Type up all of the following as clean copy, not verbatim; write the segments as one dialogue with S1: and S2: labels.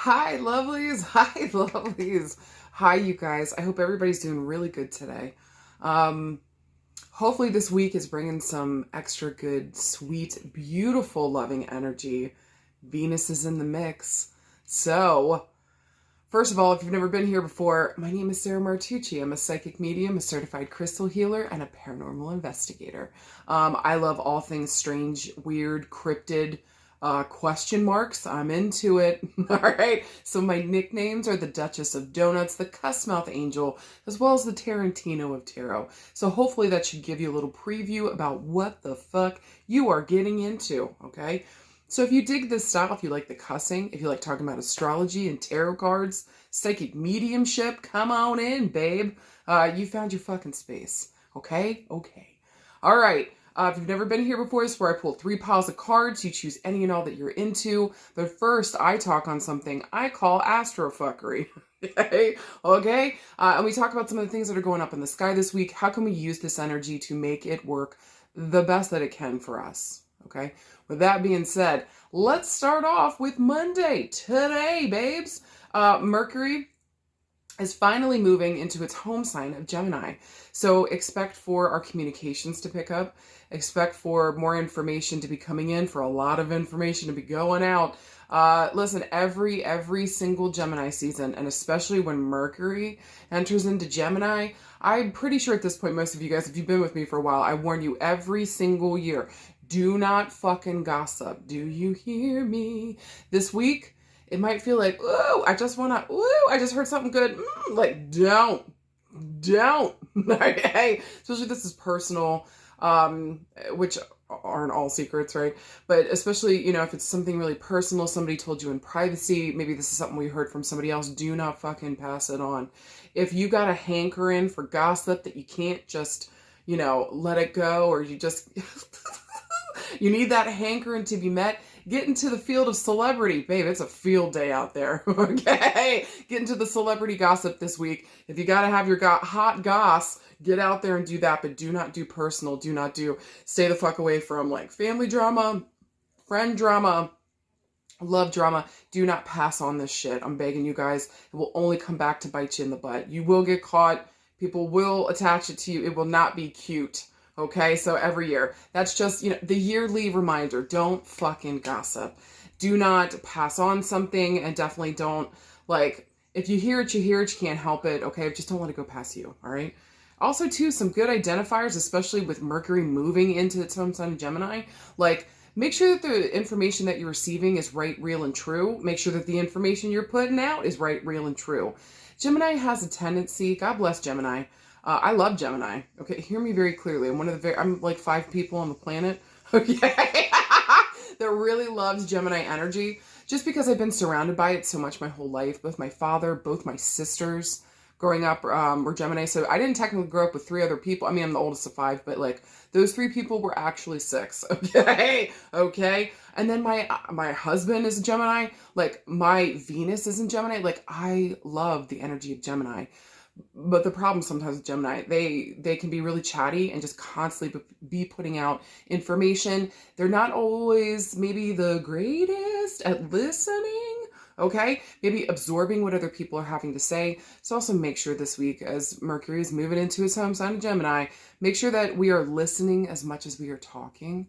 S1: Hi, lovelies. Hi, lovelies. Hi, you guys. I hope everybody's doing really good today. Um, Hopefully this week is bringing some extra good, sweet, beautiful, loving energy. Venus is in the mix. So, first of all, if you've never been here before, my name is Sarah Martucci. I'm a psychic medium, a certified crystal healer, and a paranormal investigator. I love all things strange, weird, cryptid, question marks. I'm into it. All right. So my nicknames are the Duchess of Donuts, the Cussmouth Angel, as well as the Tarantino of Tarot. So hopefully that should give you a little preview about what the fuck you are getting into. Okay. So if you dig this style, if you like the cussing, if you like talking about astrology and tarot cards, psychic mediumship, come on in, babe. You found your fucking space. Okay? Okay. All right. If you've never been here before, this is where I pull 3 piles of cards. You choose any and all that you're into. But first, I talk on something I call astrofuckery. Okay? Okay? And we talk about some of the things that are going up in the sky this week. How can we use this energy to make it work the best that it can for us? Okay? With that being said, let's start off with Monday. Today, babes. Mercury is finally moving into its home sign of Gemini. So expect for our communications to pick up. Expect for more information to be coming in, for a lot of information to be going out. Listen, every single Gemini season, and especially when Mercury enters into Gemini, I'm pretty sure at this point, most of you guys, if you've been with me for a while, I warn you every single year, do not fucking gossip. Do you hear me? This week, it might feel like, ooh, I just heard something good. Like, don't. Okay? Especially this is personal, which aren't all secrets, right? But especially, if it's something really personal, somebody told you in privacy, maybe this is something we heard from somebody else, do not fucking pass it on. If you got a hankering for gossip that you can't just, let it go, or you just... You need that hankering to be met. Get into the field of celebrity. Babe, it's a field day out there, okay? Get into the celebrity gossip this week. If you got to have your hot goss, get out there and do that, but do not do personal. Stay the fuck away from family drama, friend drama, love drama. Do not pass on this shit. I'm begging you guys. It will only come back to bite you in the butt. You will get caught. People will attach it to you. It will not be cute. Okay, so every year, that's just, the yearly reminder, don't fucking gossip. Do not pass on something, and definitely don't, if you hear it, you can't help it, okay? Just don't let it go past you, all right? Also, too, some good identifiers, especially with Mercury moving into its home sign of Gemini, make sure that the information that you're receiving is right, real, and true. Make sure that the information you're putting out is right, real, and true. Gemini has a tendency, God bless Gemini, I love Gemini. Okay, hear me very clearly. I'm like 5 people on the planet, okay, that really loves Gemini energy, just because I've been surrounded by it so much my whole life. Both my father, both my sisters growing up were Gemini, so I didn't technically grow up with 3 other people. I mean, I'm the oldest of 5, but those 3 people were actually 6, okay? And then my husband is a Gemini, my Venus is in Gemini. I love the energy of Gemini. But the problem sometimes with Gemini, they can be really chatty and just constantly be putting out information. They're not always maybe the greatest at listening, okay? Maybe absorbing what other people are having to say. So also make sure this week, as Mercury is moving into his home sign of Gemini, make sure that we are listening as much as we are talking.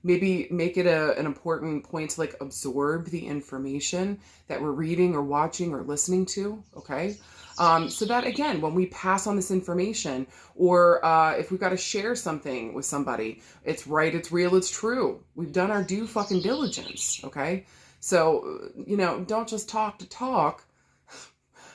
S1: Maybe make it an important point to absorb the information that we're reading or watching or listening to, okay? So that, again, when we pass on this information, or if we've got to share something with somebody, it's right, it's real, it's true. We've done our due fucking diligence, okay? So, don't just talk to talk.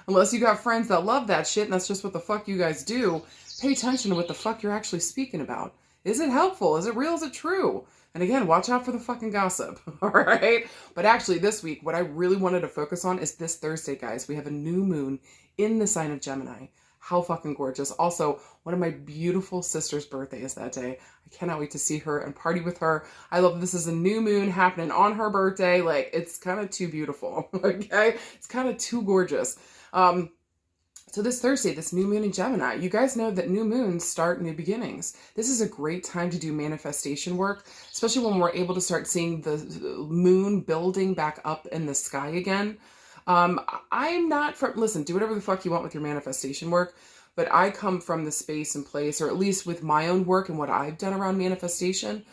S1: Unless you got friends that love that shit and that's just what the fuck you guys do. Pay attention to what the fuck you're actually speaking about. Is it helpful? Is it real? Is it true? And again, watch out for the fucking gossip, all right? But actually this week, what I really wanted to focus on is this Thursday, guys. We have a new moon in the sign of Gemini. How fucking gorgeous. Also, one of my beautiful sister's birthday is that day. I cannot wait to see her and party with her. I love this is a new moon happening on her birthday. It's kind of too beautiful, okay? It's kind of too gorgeous. So this Thursday, this new moon in Gemini, you guys know that new moons start new beginnings. This is a great time to do manifestation work, especially when we're able to start seeing the moon building back up in the sky again. I'm not from, listen, do whatever the fuck you want with your manifestation work, but I come from the space and place, or at least with my own work and what I've done around manifestation.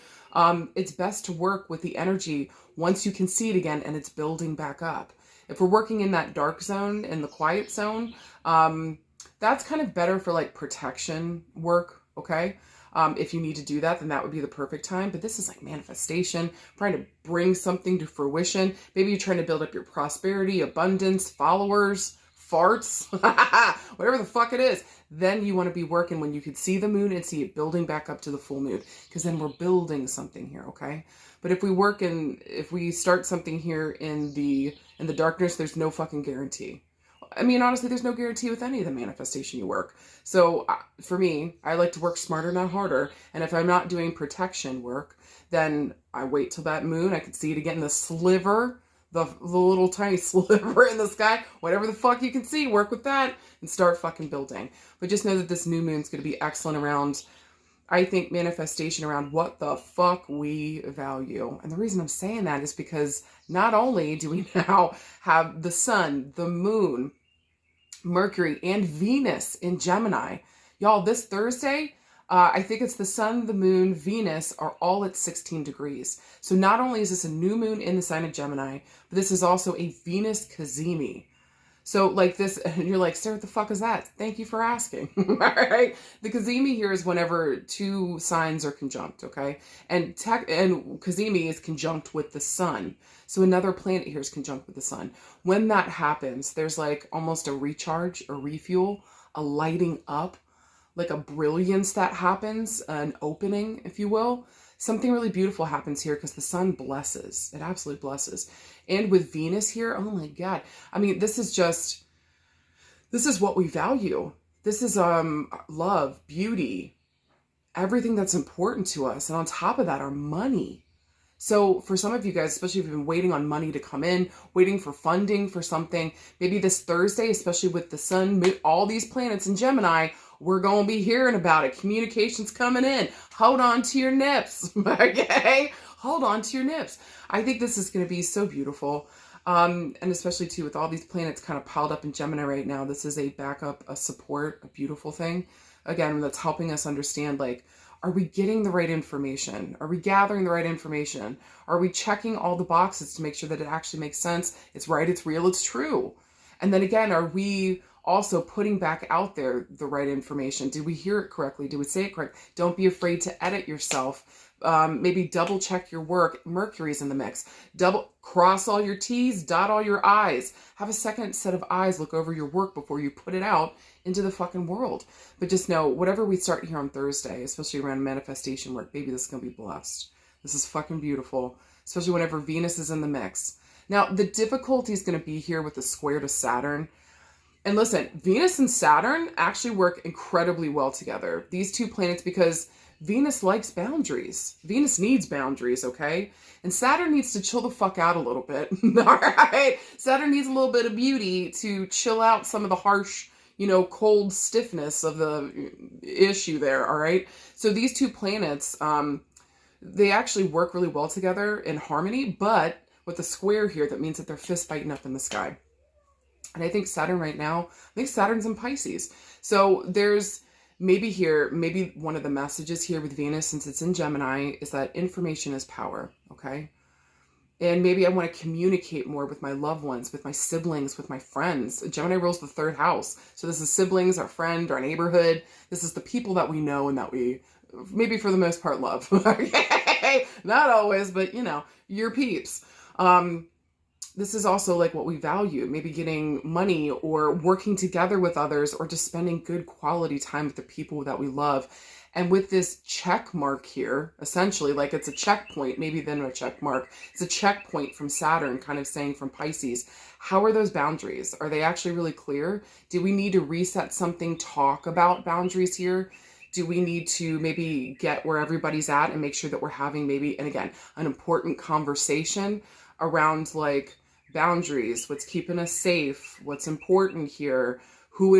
S1: It's best to work with the energy once you can see it again and it's building back up. If we're working in that dark zone, in the quiet zone, that's kind of better for like protection work, okay? If you need to do that, then that would be the perfect time. But this is like manifestation, trying to bring something to fruition. Maybe you're trying to build up your prosperity, abundance, followers, farts, whatever the fuck it is. Then you want to be working when you could see the moon and see it building back up to the full moon, because then we're building something here, okay? But if we start something here in the darkness, there's no fucking guarantee. I mean, honestly, there's no guarantee with any of the manifestation you work. So for me, I like to work smarter, not harder. And if I'm not doing protection work, then I wait till that moon. I can see it again, the sliver, the little tiny sliver in the sky, whatever the fuck you can see, work with that and start fucking building. But just know that this new moon's going to be excellent around, I think, manifestation around what the fuck we value. And the reason I'm saying that is because not only do we now have the sun, the moon, Mercury, and Venus in Gemini. Y'all, this Thursday, I think it's the sun, the moon, Venus are all at 16 degrees. So not only is this a new moon in the sign of Gemini, but this is also a Venus cazimi. So like this, and you're like, Sarah, what the fuck is that? Thank you for asking. All right. The cazimi here is whenever two signs are conjunct, okay? And cazimi is conjunct with the sun. So another planet here is conjunct with the sun. When that happens, there's like almost a recharge, a refuel, a lighting up, like a brilliance that happens, an opening, if you will. Something really beautiful happens here because the sun blesses. It absolutely blesses. And with Venus here, oh my God. I mean, this is what we value. This is love, beauty, everything that's important to us. And on top of that, our money. So for some of you guys, especially if you've been waiting on money to come in, waiting for funding for something, maybe this Thursday, especially with the sun, all these planets in Gemini, we're going to be hearing about it. Communications coming in. Hold on to your nips, okay? Hold on to your nips. I think this is going to be so beautiful. And especially too, with all these planets kind of piled up in Gemini right now, this is a backup, a support, a beautiful thing. Again, that's helping us understand, like, are we getting the right information? Are we gathering the right information? Are we checking all the boxes to make sure that it actually makes sense? It's right, it's real, it's true. And then again, are we also putting back out there the right information? Did we hear it correctly? Did we say it correct? Don't be afraid to edit yourself. Maybe double check your work. Mercury's in the mix. Double cross all your T's, dot all your I's. Have a second set of eyes look over your work before you put it out into the fucking world. But just know, whatever we start here on Thursday, especially around manifestation work, baby, this is going to be blessed. This is fucking beautiful, especially whenever Venus is in the mix. Now, the difficulty is going to be here with the square to Saturn. And listen, Venus and Saturn actually work incredibly well together. These two planets, because Venus likes boundaries. Venus needs boundaries, okay? And Saturn needs to chill the fuck out a little bit, all right? Saturn needs a little bit of beauty to chill out some of the harsh, cold stiffness of the issue there, all right? So these two planets, they actually work really well together in harmony, but with the square here, that means that they're fist fighting up in the sky. And I think Saturn right now, Saturn's in Pisces. So there's maybe one of the messages here with Venus, since it's in Gemini, is that information is power, okay? And maybe I want to communicate more with my loved ones, with my siblings, with my friends. Gemini rules the third house. So this is siblings, our friend, our neighborhood. This is the people that we know and that we, maybe for the most part, love. Okay? Not always, but your peeps. This is also like what we value, maybe getting money or working together with others or just spending good quality time with the people that we love. And with this check mark here, essentially, like it's a checkpoint, maybe then a check mark. It's a checkpoint from Saturn, kind of saying from Pisces. How are those boundaries? Are they actually really clear? Do we need to reset something, talk about boundaries here? Do we need to maybe get where everybody's at and make sure that we're having maybe, and again, an important conversation around like boundaries, what's keeping us safe, what's important here, who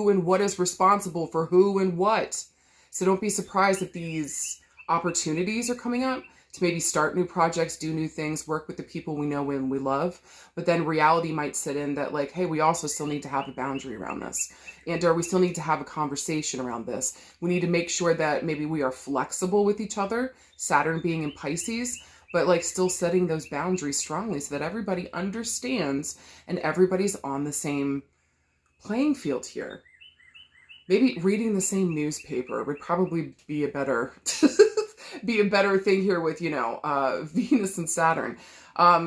S1: and what is responsible for who and what. So don't be surprised if these opportunities are coming up to maybe start new projects, do new things, work with the people we know and we love. But then reality might sit in that like, hey, we also still need to have a boundary around this. And or we still need to have a conversation around this. We need to make sure that maybe we are flexible with each other, Saturn being in Pisces, but like still setting those boundaries strongly so that everybody understands and everybody's on the same playing field here. Maybe reading the same newspaper would probably be a better thing here with, you know, Venus and Saturn.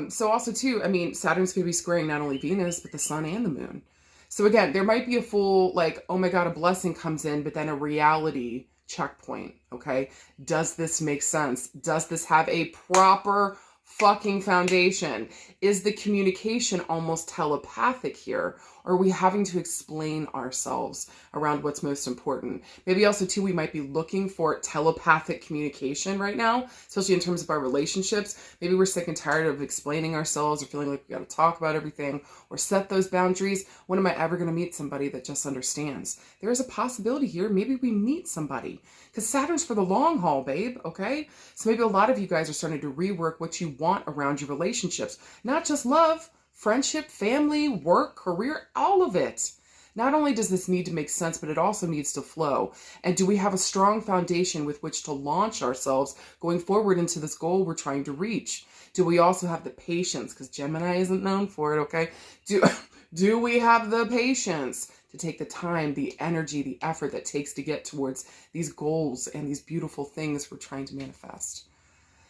S1: So also too, I mean, Saturn's going to be squaring not only Venus, but the sun and the moon. So again, there might be a full like, oh my God, a blessing comes in, but then a reality checkpoint. Okay. Does this make sense? Does this have a proper fucking foundation? Is the communication almost telepathic here? Or are we having to explain ourselves around what's most important? Maybe also too, we might be looking for telepathic communication right now, especially in terms of our relationships. Maybe we're sick and tired of explaining ourselves or feeling like we got to talk about everything or set those boundaries. When am I ever going to meet somebody that just understands? There is a possibility here. Maybe we meet somebody because Saturn's for the long haul, babe. Okay. So maybe a lot of you guys are starting to rework what you want around your relationships, not just love, friendship, family, work, career, all of it. Not only does this need to make sense, but it also needs to flow. And do we have a strong foundation with which to launch ourselves going forward into this goal we're trying to reach? Do we also have the patience? Because Gemini isn't known for it, okay? Do we have the patience to take the time, the energy, the effort that takes to get towards these goals and these beautiful things we're trying to manifest?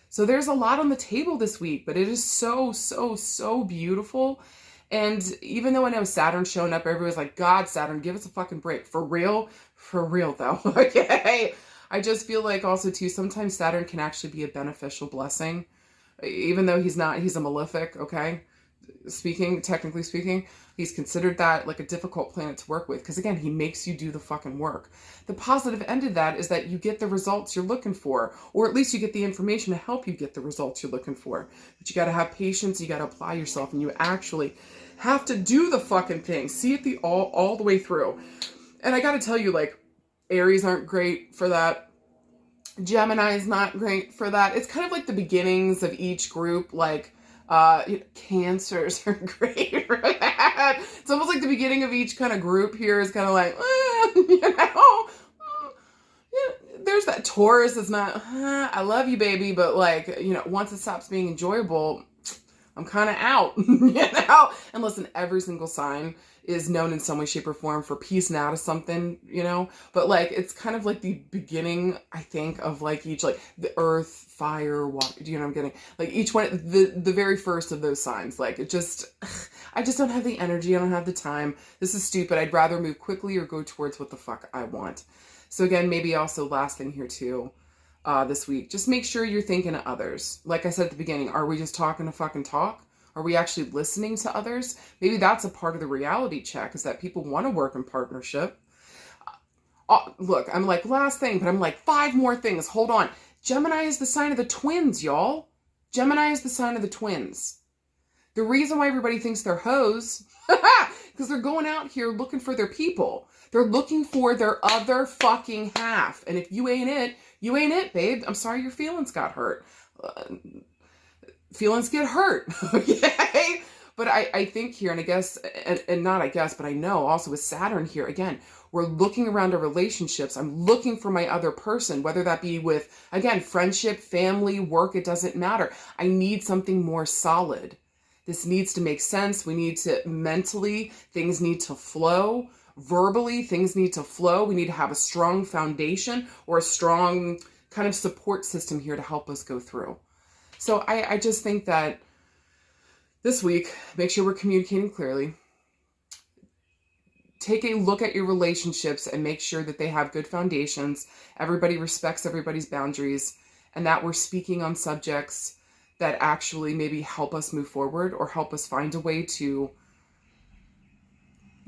S1: So there's a lot on the table this week, but it is so, so, so beautiful. And even though I know Saturn's showing up, everybody's like, God, Saturn, give us a fucking break. For real though, okay? I just feel like also too, sometimes Saturn can actually be a beneficial blessing, even though he's a malefic, okay? Technically speaking, he's considered that like a difficult planet to work with because again, he makes you do the fucking work. The positive end of that is that you get the results you're looking for, or at least you get the information to help you get the results you're looking for. But you got to have patience, you got to apply yourself, and you actually have to do the fucking thing. See it all the way through. And I got to tell you, like, Aries aren't great for that. Gemini is not great for that. It's kind of like the beginnings of each group, like Cancers are great for that. It's almost like the beginning of each kind of group here is kind of like, there's that. Taurus is not, I love you, baby, but like, once it stops being enjoyable, I'm kind of out, And listen, every single sign is known in some way, shape, or form for piecing out of something, but like, it's kind of like the beginning, I think, of like each, like the earth, fire, water, do you know what I'm getting? Like each one, the very first of those signs, like I just don't have the energy. I don't have the time. This is stupid. I'd rather move quickly or go towards what the fuck I want. So again, maybe also last thing here too, this week, just make sure you're thinking of others. Like I said at the beginning, are we just talking to fucking talk? Are we actually listening to others? Maybe that's a part of the reality check, is that people want to work in partnership. Look, I'm like, last thing, but I'm like, 5 more things. Hold on. Gemini is the sign of the twins, y'all. Gemini is the sign of the twins. The reason why everybody thinks they're hoes, because they're going out here looking for their people. They're looking for their other fucking half. And if you ain't it, babe. I'm sorry your feelings got hurt. Feelings get hurt, okay? But I think here, and I guess, and not I guess, but I know also with Saturn here, again, we're looking around our relationships. I'm looking for my other person, whether that be with, again, friendship, family, work, it doesn't matter. I need something more solid. This needs to make sense. We need to mentally, things need to flow. Verbally, things need to flow. We need to have a strong foundation or a strong kind of support system here to help us go through. So I just think that this week, make sure we're communicating clearly. Take a look at your relationships and make sure that they have good foundations. Everybody respects everybody's boundaries, and that we're speaking on subjects that actually maybe help us move forward or help us find a way to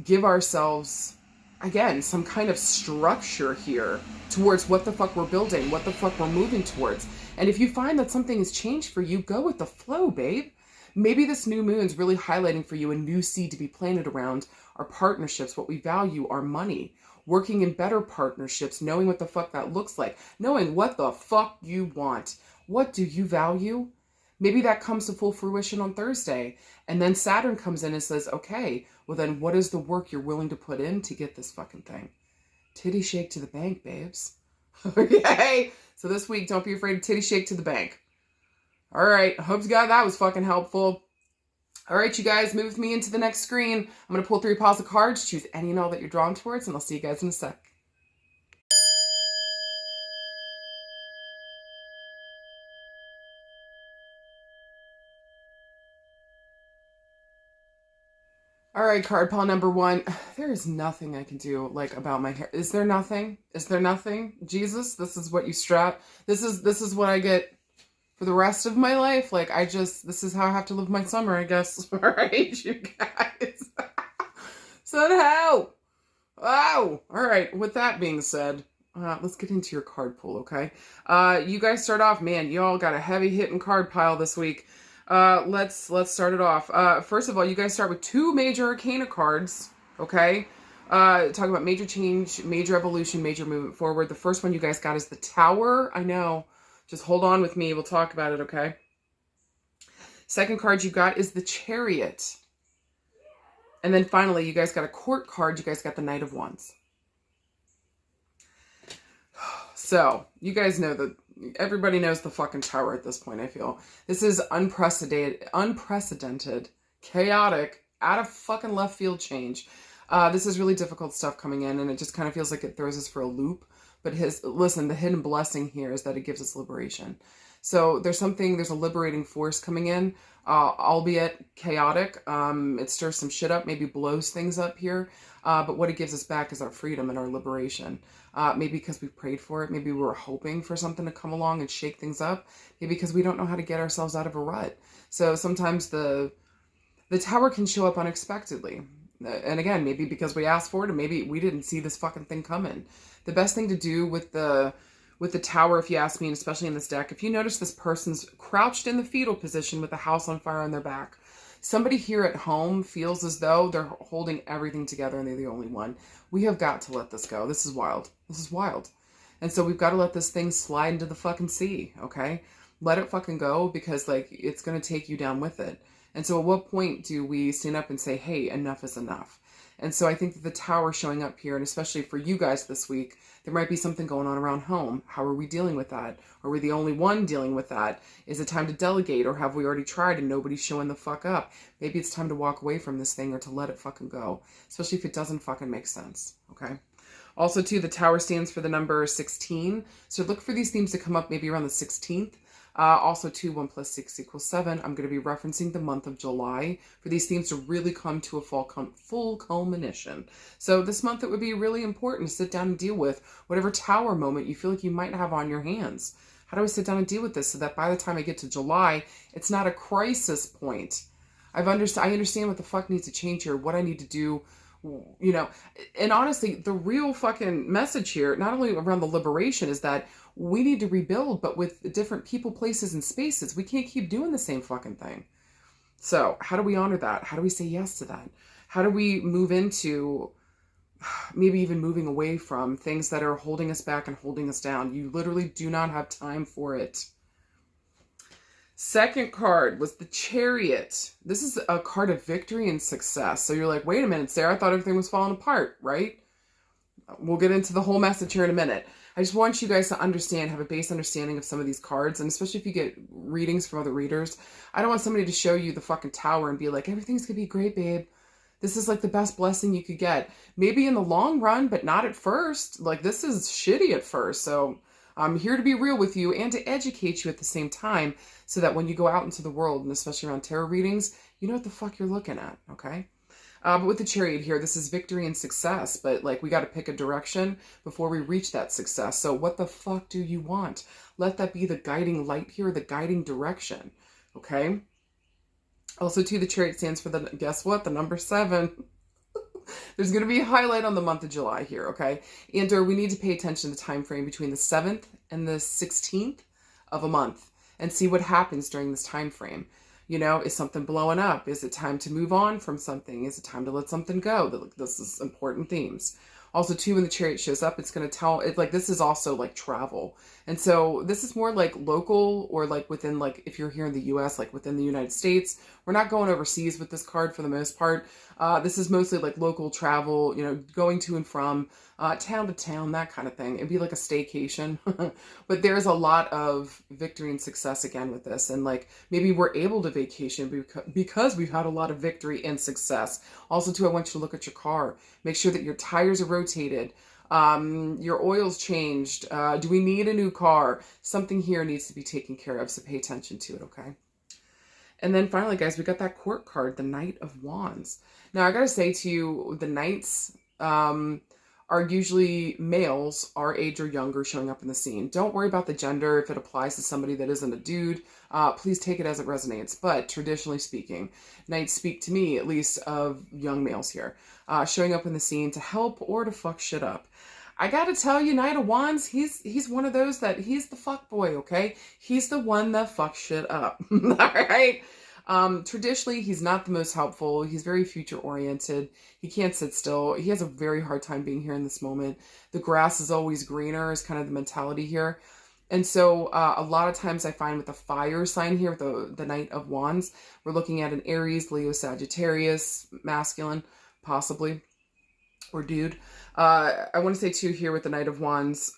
S1: give ourselves, again, some kind of structure here towards what the fuck we're building, what the fuck we're moving towards. And if you find that something has changed for you, go with the flow, babe. Maybe this new moon's really highlighting for you a new seed to be planted around our partnerships, what we value, our money, working in better partnerships, knowing what the fuck that looks like, knowing what the fuck you want. What do you value? Maybe that comes to full fruition on Thursday. And then Saturn comes in and says, okay, well then what is the work you're willing to put in to get this fucking thing? Titty shake to the bank, babes. Okay? So this week, don't be afraid to titty shake to the bank. All right. Hope to God that was fucking helpful. All right, you guys, move with me into the next screen. I'm going to pull 3 piles of cards, choose any and all that you're drawn towards, and I'll see you guys in a sec. All right, card pile number 1. There is nothing I can do, like, about my hair. Is there nothing? Is there nothing? Jesus, this is what you strap. This is what I get for the rest of my life. Like, this is how I have to live my summer, I guess. All right, you guys. Somehow. Wow. All right, with that being said, let's get into your card pool, okay? You guys start off, man, you all got a heavy hitting card pile this week. Let's start it off. First of all, you guys start with 2 major arcana cards, okay? Talk about major change, major evolution, major movement forward. The first one you guys got is the Tower. I know. Just hold on with me. We'll talk about it, okay? Second card you got is the Chariot. And then finally, you guys got a Court card. You guys got the Knight of Wands. So, you guys know that everybody knows the fucking Tower at this point, I feel. This is unprecedented, chaotic, out of fucking left field change. This is really difficult stuff coming in, and it just kind of feels like it throws us for a loop. But listen, the hidden blessing here is that it gives us liberation. So there's a liberating force coming in, albeit chaotic. It stirs some shit up, maybe blows things up here. But what it gives us back is our freedom and our liberation. Maybe because we prayed for it. Maybe we were hoping for something to come along and shake things up. Maybe because we don't know how to get ourselves out of a rut. So sometimes the Tower can show up unexpectedly. And again, maybe because we asked for it, and maybe we didn't see this fucking thing coming. The best thing to do with the Tower, if you ask me, and especially in this deck, if you notice this person's crouched in the fetal position with the house on fire on their back, somebody here at home feels as though they're holding everything together and they're the only one. We have got to let this go. This is wild. This is wild. And so we've got to let this thing slide into the fucking sea, okay? Let it fucking go, because, like, it's going to take you down with it. And so at what point do we stand up and say, hey, enough is enough? And so I think that the Tower showing up here, and especially for you guys this week, there might be something going on around home. How are we dealing with that? Are we the only one dealing with that? Is it time to delegate, or have we already tried and nobody's showing the fuck up? Maybe it's time to walk away from this thing, or to let it fucking go, especially if it doesn't fucking make sense, okay? Also, too, the Tower stands for the number 16. So look for these themes to come up maybe around the 16th. Also, 2, 1 + 6 = 7. I'm going to be referencing the month of July for these themes to really come to a full culmination. So this month, it would be really important to sit down and deal with whatever Tower moment you feel like you might have on your hands. How do I sit down and deal with this so that by the time I get to July, it's not a crisis point? I understand what the fuck needs to change here, what I need to do, you know. And honestly, the real fucking message here, not only around the liberation, is that we need to rebuild, but with different people, places, and spaces. We can't keep doing the same fucking thing. So how do we honor that? How do we say yes to that? How do we move into maybe even moving away from things that are holding us back and holding us down? You literally do not have time for it. Second card was the Chariot. This is a card of victory and success. So you're like, wait a minute, Sarah, I thought everything was falling apart, right? We'll get into the whole message here in a minute. I just want you guys to understand, have a base understanding of some of these cards, and especially if you get readings from other readers. I don't want somebody to show you the fucking Tower and be like, everything's gonna be great, babe. This is like the best blessing you could get. Maybe in the long run, but not at first. Like, this is shitty at first. So I'm here to be real with you and to educate you at the same time, so that when you go out into the world, and especially around tarot readings, you know what the fuck you're looking at, okay? But with the Chariot here, this is victory and success, but like, we got to pick a direction before we reach that success. So what the fuck do you want? Let that be the guiding light here, the guiding direction, okay? Also, too, the Chariot stands for the, guess what? The number 7. There's going to be a highlight on the month of July here, okay? And we need to pay attention to the time frame between the 7th and the 16th of a month and see what happens during this time frame. You know, is something blowing up? Is it time to move on from something? Is it time to let something go? This is important themes. Also, too, when the Chariot shows up, it's going to tell it like this is also like travel. And so this is more like local or like within, like if you're here in the US, like within the United States. We're not going overseas with this card for the most part. This is mostly like local travel, you know, going to and from town to town, that kind of thing. It'd be like a staycation. But there's a lot of victory and success again with this. And like maybe we're able to vacation because we've had a lot of victory and success. Also, too, I want you to look at your car. Make sure that your tires are rotated. Your oil's changed. Do we need a new car? Something here needs to be taken care of, so pay attention to it, okay? And then finally, guys, we got that court card, the Knight of Wands. Now, I gotta say to you, the Knights are usually males, our age or younger, showing up in the scene. Don't worry about the gender. If it applies to somebody that isn't a dude, please take it as it resonates. But traditionally speaking, Knights speak to me, at least, of young males here, showing up in the scene to help or to fuck shit up. I gotta tell you, Knight of Wands, he's one of those that he's the fuck boy, okay? He's the one that fucks shit up, all right? Traditionally, he's not the most helpful. He's very future oriented. He can't sit still. He has a very hard time being here in this moment. The grass is always greener is kind of the mentality here. And so a lot of times I find with the fire sign here, with the Knight of Wands, we're looking at an Aries, Leo, Sagittarius, masculine, possibly, or dude. I want to say too here with the Knight of Wands,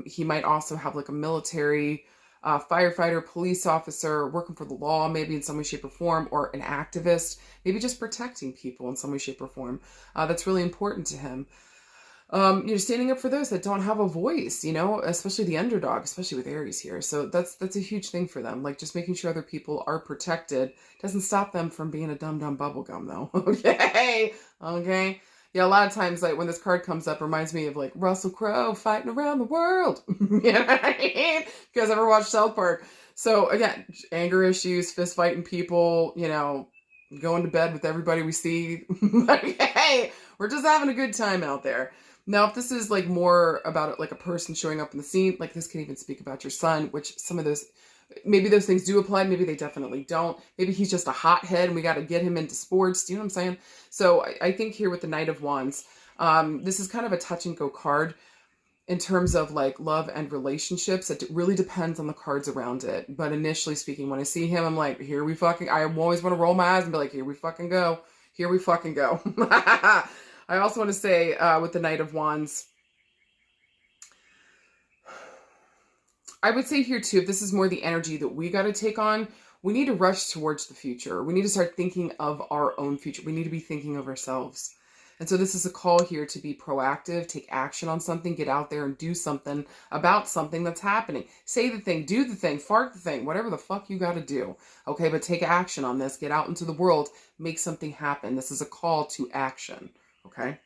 S1: he might also have like a military, firefighter, police officer, working for the law, maybe in some way, shape, or form, or an activist, maybe just protecting people in some way, shape, or form. That's really important to him. You know, standing up for those that don't have a voice, you know, especially the underdog, especially with Aries here. So that's a huge thing for them. Like just making sure other people are protected doesn't stop them from being a dumb because though. Okay. Okay. Yeah, a lot of times, like, when this card comes up, reminds me of, like, Russell Crowe fighting around the world. You know what I mean? You guys ever watch South Park? So, again, anger issues, fist fighting people, you know, going to bed with everybody we see. Like, hey, we're just having a good time out there. Now, if this is, like, more about, like, a person showing up in the scene, like, this can even speak about your son, which some of those... Maybe those things do apply. Maybe they definitely don't. Maybe he's just a hothead and we got to get him into sports. Do you know what I'm saying? So I think here with the Knight of Wands, this is kind of a touch and go card in terms of like love and relationships. It really depends on the cards around it. But initially speaking, when I see him, I'm like, here we fucking, I always want to roll my eyes and be like, here we fucking go. Here we fucking go. I also want to say with the Knight of Wands, I would say here too, if this is more the energy that we got to take on, we need to rush towards the future. We need to start thinking of our own future. We need to be thinking of ourselves. And so this is a call here to be proactive, take action on something, get out there and do something about something that's happening. Say the thing, do the thing, fart the thing, whatever the fuck you got to do. Okay, but take action on this. Get out into the world, make something happen. This is a call to action. Okay.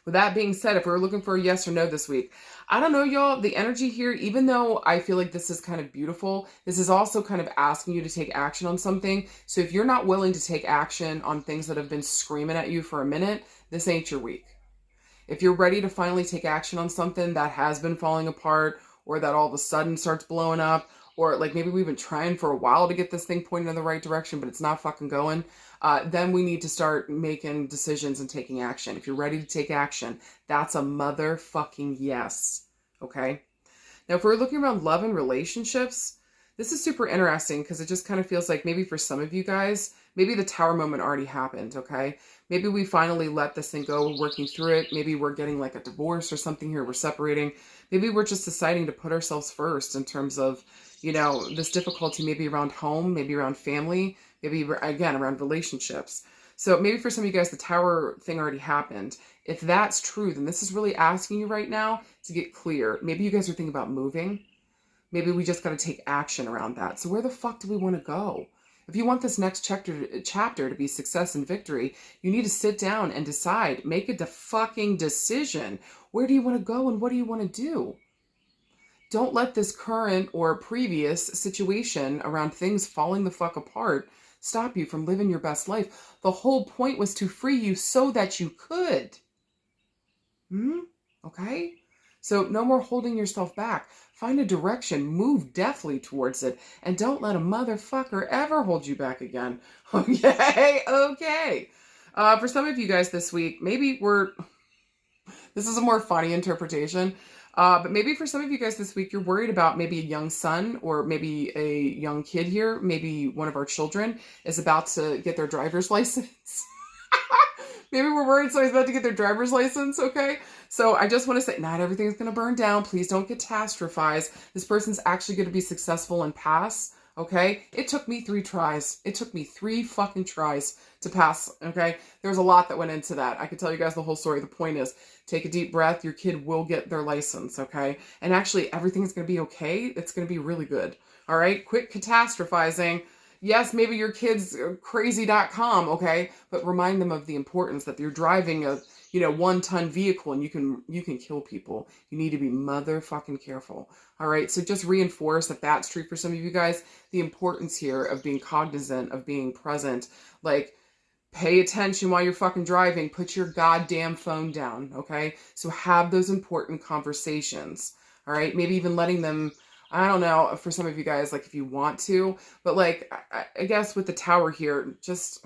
S1: With that being said, if we're looking for a yes or no this week, I don't know, y'all, the energy here, even though I feel like this is kind of beautiful, this is also kind of asking you to take action on something. So if you're not willing to take action on things that have been screaming at you for a minute, this ain't your week. If you're ready to finally take action on something that has been falling apart or that all of a sudden starts blowing up, or like maybe we've been trying for a while to get this thing pointed in the right direction, but it's not fucking going, then we need to start making decisions and taking action. If you're ready to take action, that's a motherfucking yes. Okay? Now, if we're looking around love and relationships, this is super interesting because it just kind of feels like maybe for some of you guys, maybe the tower moment already happened, okay? Maybe we finally let this thing go, we're working through it. Maybe we're getting like a divorce or something here, we're separating. Maybe we're just deciding to put ourselves first in terms of, you know, this difficulty maybe around home, maybe around family, maybe, again, around relationships. So maybe for some of you guys, the tower thing already happened. If that's true, then this is really asking you right now to get clear. Maybe you guys are thinking about moving. Maybe we just got to take action around that. So where the fuck do we want to go? If you want this next chapter to be success and victory, you need to sit down and decide. Make a fucking decision. Where do you want to go and what do you want to do? Don't let this current or previous situation around things falling the fuck apart stop you from living your best life. The whole point was to free you so that you could. Okay? So no more holding yourself back. Find a direction, move deftly towards it, and don't let a motherfucker ever hold you back again. Okay? Okay. For some of you guys this week, maybe This is a more funny interpretation. But maybe for some of you guys this week, you're worried about maybe a young son or maybe a young kid here. Maybe one of our children is about to get their driver's license. Maybe we're worried somebody's about to get their driver's license, okay? So I just want to say, not everything's going to burn down. Please don't catastrophize. This person's actually going to be successful and pass, okay? It took me 3 tries. It took me 3 fucking tries to pass, okay? There's a lot that went into that. I could tell you guys the whole story. The point is, take a deep breath. Your kid will get their license, okay? And actually, everything's going to be okay. It's going to be really good, all right? Quit catastrophizing. Yes, maybe your kid's crazy.com, okay? But remind them of the importance that you're driving a, 1-ton vehicle and you can kill people. You need to be motherfucking careful. All right? So just reinforce that that's true for some of you guys. The importance here of being cognizant, of being present. Like, pay attention while you're fucking driving. Put your goddamn phone down, okay? So have those important conversations. All right? Maybe even letting them, I don't know, for some of you guys, like if you want to, but like, I guess with the tower here, just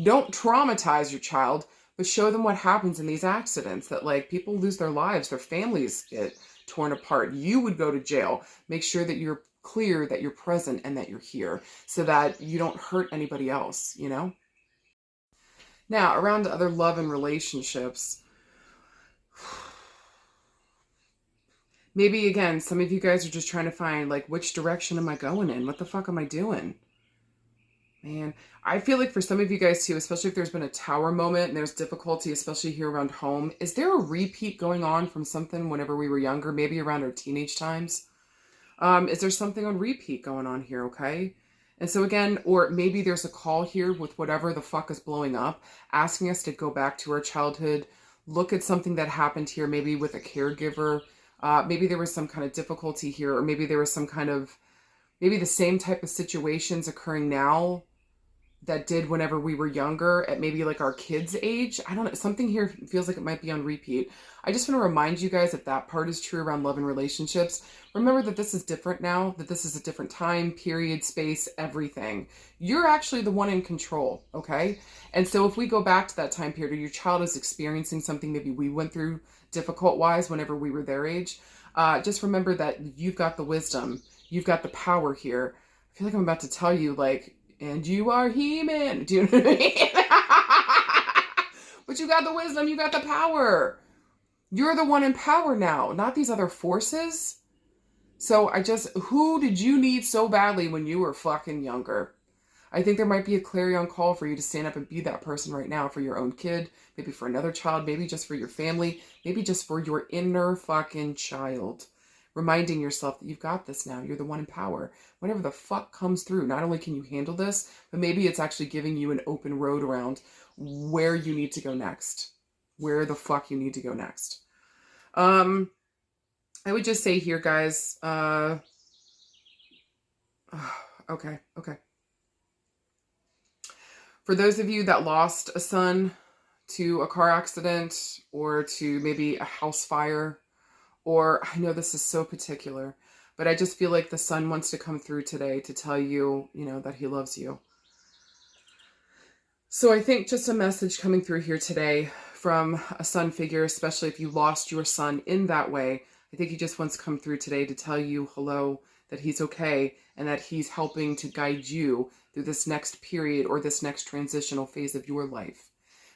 S1: don't traumatize your child, but show them what happens in these accidents, that like people lose their lives, their families get torn apart. You would go to jail. Make sure that you're clear, that you're present, and that you're here so that you don't hurt anybody else, Now, around other love and relationships, maybe, again, some of you guys are just trying to find, like, which direction am I going in? What the fuck am I doing? Man, I feel like for some of you guys, too, especially if there's been a tower moment and there's difficulty, especially here around home, is there a repeat going on from something whenever we were younger, maybe around our teenage times? Is there something on repeat going on here, okay? And so, again, or maybe there's a call here with whatever the fuck is blowing up, asking us to go back to our childhood, look at something that happened here, maybe with a caregiver. Maybe there was some kind of difficulty here, or maybe there was some kind of, maybe the same type of situations occurring now that did whenever we were younger at maybe like our kids' age. I don't know. Something here feels like it might be on repeat. I just want to remind you guys that part is true around love and relationships. Remember that this is different now, that this is a different time, period, space, everything. You're actually the one in control, okay? And so if we go back to that time period, or your child is experiencing something maybe we went through difficult-wise whenever we were their age, just remember that you've got the wisdom. You've got the power here. I feel like I'm about to tell you, like, and you are He-Man. Do you know what I mean? But you got the wisdom. You got the power. You're the one in power now, not these other forces. So who did you need so badly when you were fucking younger? I think there might be a clarion call for you to stand up and be that person right now for your own kid, maybe for another child, maybe just for your family, maybe just for your inner fucking child. Reminding yourself that you've got this now. You're the one in power. Whatever the fuck comes through, not only can you handle this, but maybe it's actually giving you an open road around where you need to go next. Where the fuck you need to go next. I would just say here, guys, okay. For those of you that lost a son to a car accident or to maybe a house fire, or I know this is so particular, but I just feel like the sun wants to come through today to tell you, that he loves you. So I think just a message coming through here today from a sun figure, especially if you lost your son in that way, I think he just wants to come through today to tell you hello, that he's okay, and that he's helping to guide you through this next period or this next transitional phase of your life.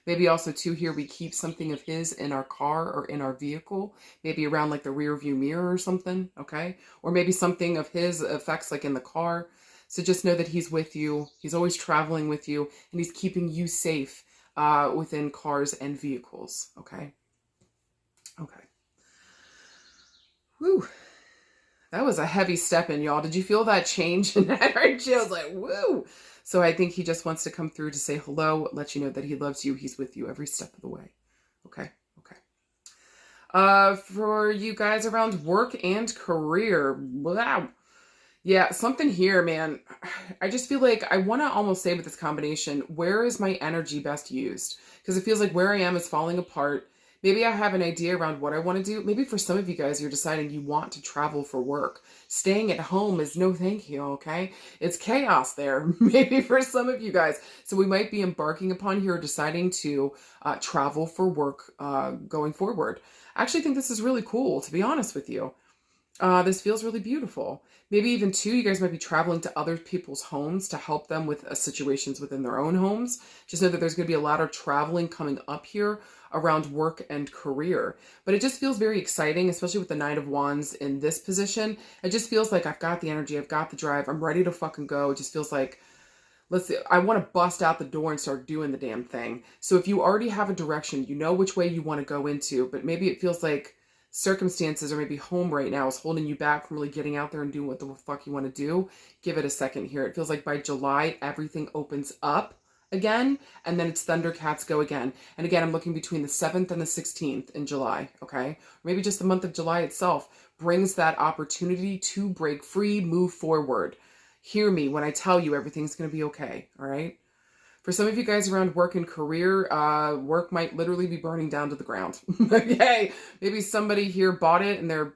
S1: Maybe also too here we keep something of his in our car or in our vehicle, maybe around like the rear view mirror or something, okay? Or maybe something of his effects like in the car. So just know that he's with you. He's always traveling with you, and he's keeping you safe within cars and vehicles, okay? Okay. Whew. That was a heavy step in, y'all. Did you feel that change in that energy? I was like, woo! So I think he just wants to come through to say hello, let you know that he loves you. He's with you every step of the way. Okay. For you guys around work and career, wow. Yeah, something here, man. I just feel like I want to almost say with this combination, where is my energy best used? Because it feels like where I am is falling apart. Maybe I have an idea around what I want to do. Maybe for some of you guys, you're deciding you want to travel for work. Staying at home is no thank you, okay? It's chaos there, maybe for some of you guys. So we might be embarking upon here, deciding to travel for work going forward. I actually think this is really cool, to be honest with you. This feels really beautiful. Maybe even too, you guys might be traveling to other people's homes to help them with situations within their own homes. Just know that there's going to be a lot of traveling coming up here around work and career. But it just feels very exciting, especially with the Knight of Wands in this position. It just feels like I've got the energy, I've got the drive, I'm ready to fucking go. It just feels like, I want to bust out the door and start doing the damn thing. So if you already have a direction, you know which way you want to go into, but maybe it feels like circumstances or maybe home right now is holding you back from really getting out there and doing what the fuck you want to do, give it a second here. It feels like by July, everything opens up again, and then it's Thundercats go again. And again, I'm looking between the 7th and the 16th in July, okay? Or maybe just the month of July itself brings that opportunity to break free, move forward. Hear me when I tell you everything's going to be okay, all right? For some of you guys around work and career, work might literally be burning down to the ground. Okay, maybe somebody here bought it and they're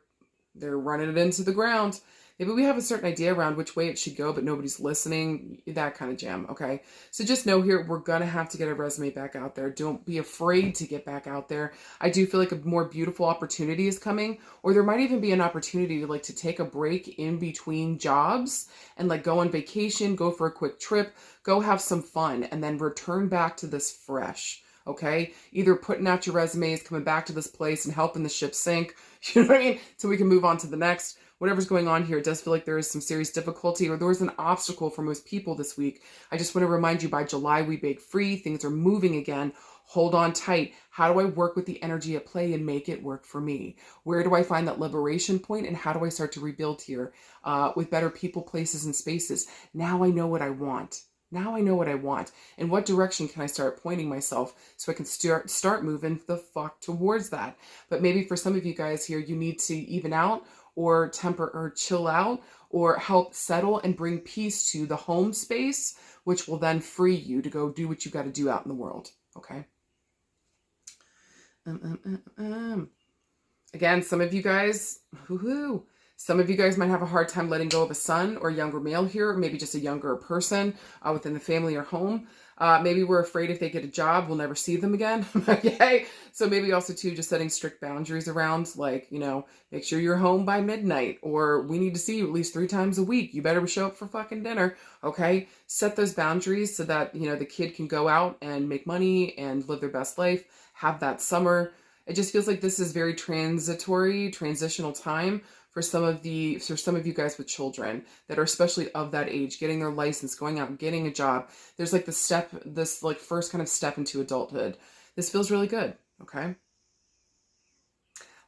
S1: running it into the ground. Maybe we have a certain idea around which way it should go, but nobody's listening, that kind of jam, okay? So just know here, we're going to have to get a resume back out there. Don't be afraid to get back out there. I do feel like a more beautiful opportunity is coming, or there might even be an opportunity to to take a break in between jobs and go on vacation, go for a quick trip, go have some fun, and then return back to this fresh. Okay, either putting out your resumes, coming back to this place and helping the ship sink, you know what I mean? So we can move on to the next. Whatever's going on here, it does feel like there is some serious difficulty or there is an obstacle for most people this week. I just want to remind you, by July, we break free. Things are moving again. Hold on tight. How do I work with the energy at play and make it work for me? Where do I find that liberation point, and how do I start to rebuild here with better people, places, and spaces? Now I know what I want. Now I know what I want. In what direction can I start pointing myself so I can start moving the fuck towards that? But maybe for some of you guys here, you need to even out or temper or chill out or help settle and bring peace to the home space, which will then free you to go do what you got to do out in the world. Okay. Again, some of you guys, some of you guys might have a hard time letting go of a son or younger male here, or maybe just a younger person within the family or home. Maybe we're afraid if they get a job, we'll never see them again. Okay. So maybe also too, just setting strict boundaries around, make sure you're home by midnight, or we need to see you at least 3 times a week. You better show up for fucking dinner. Okay. Set those boundaries so that, the kid can go out and make money and live their best life, have that summer. It just feels like this is very transitional time for some of you guys with children that are especially of that age, getting their license, going out and getting a job. There's this first kind of step into adulthood. This feels really good. Okay.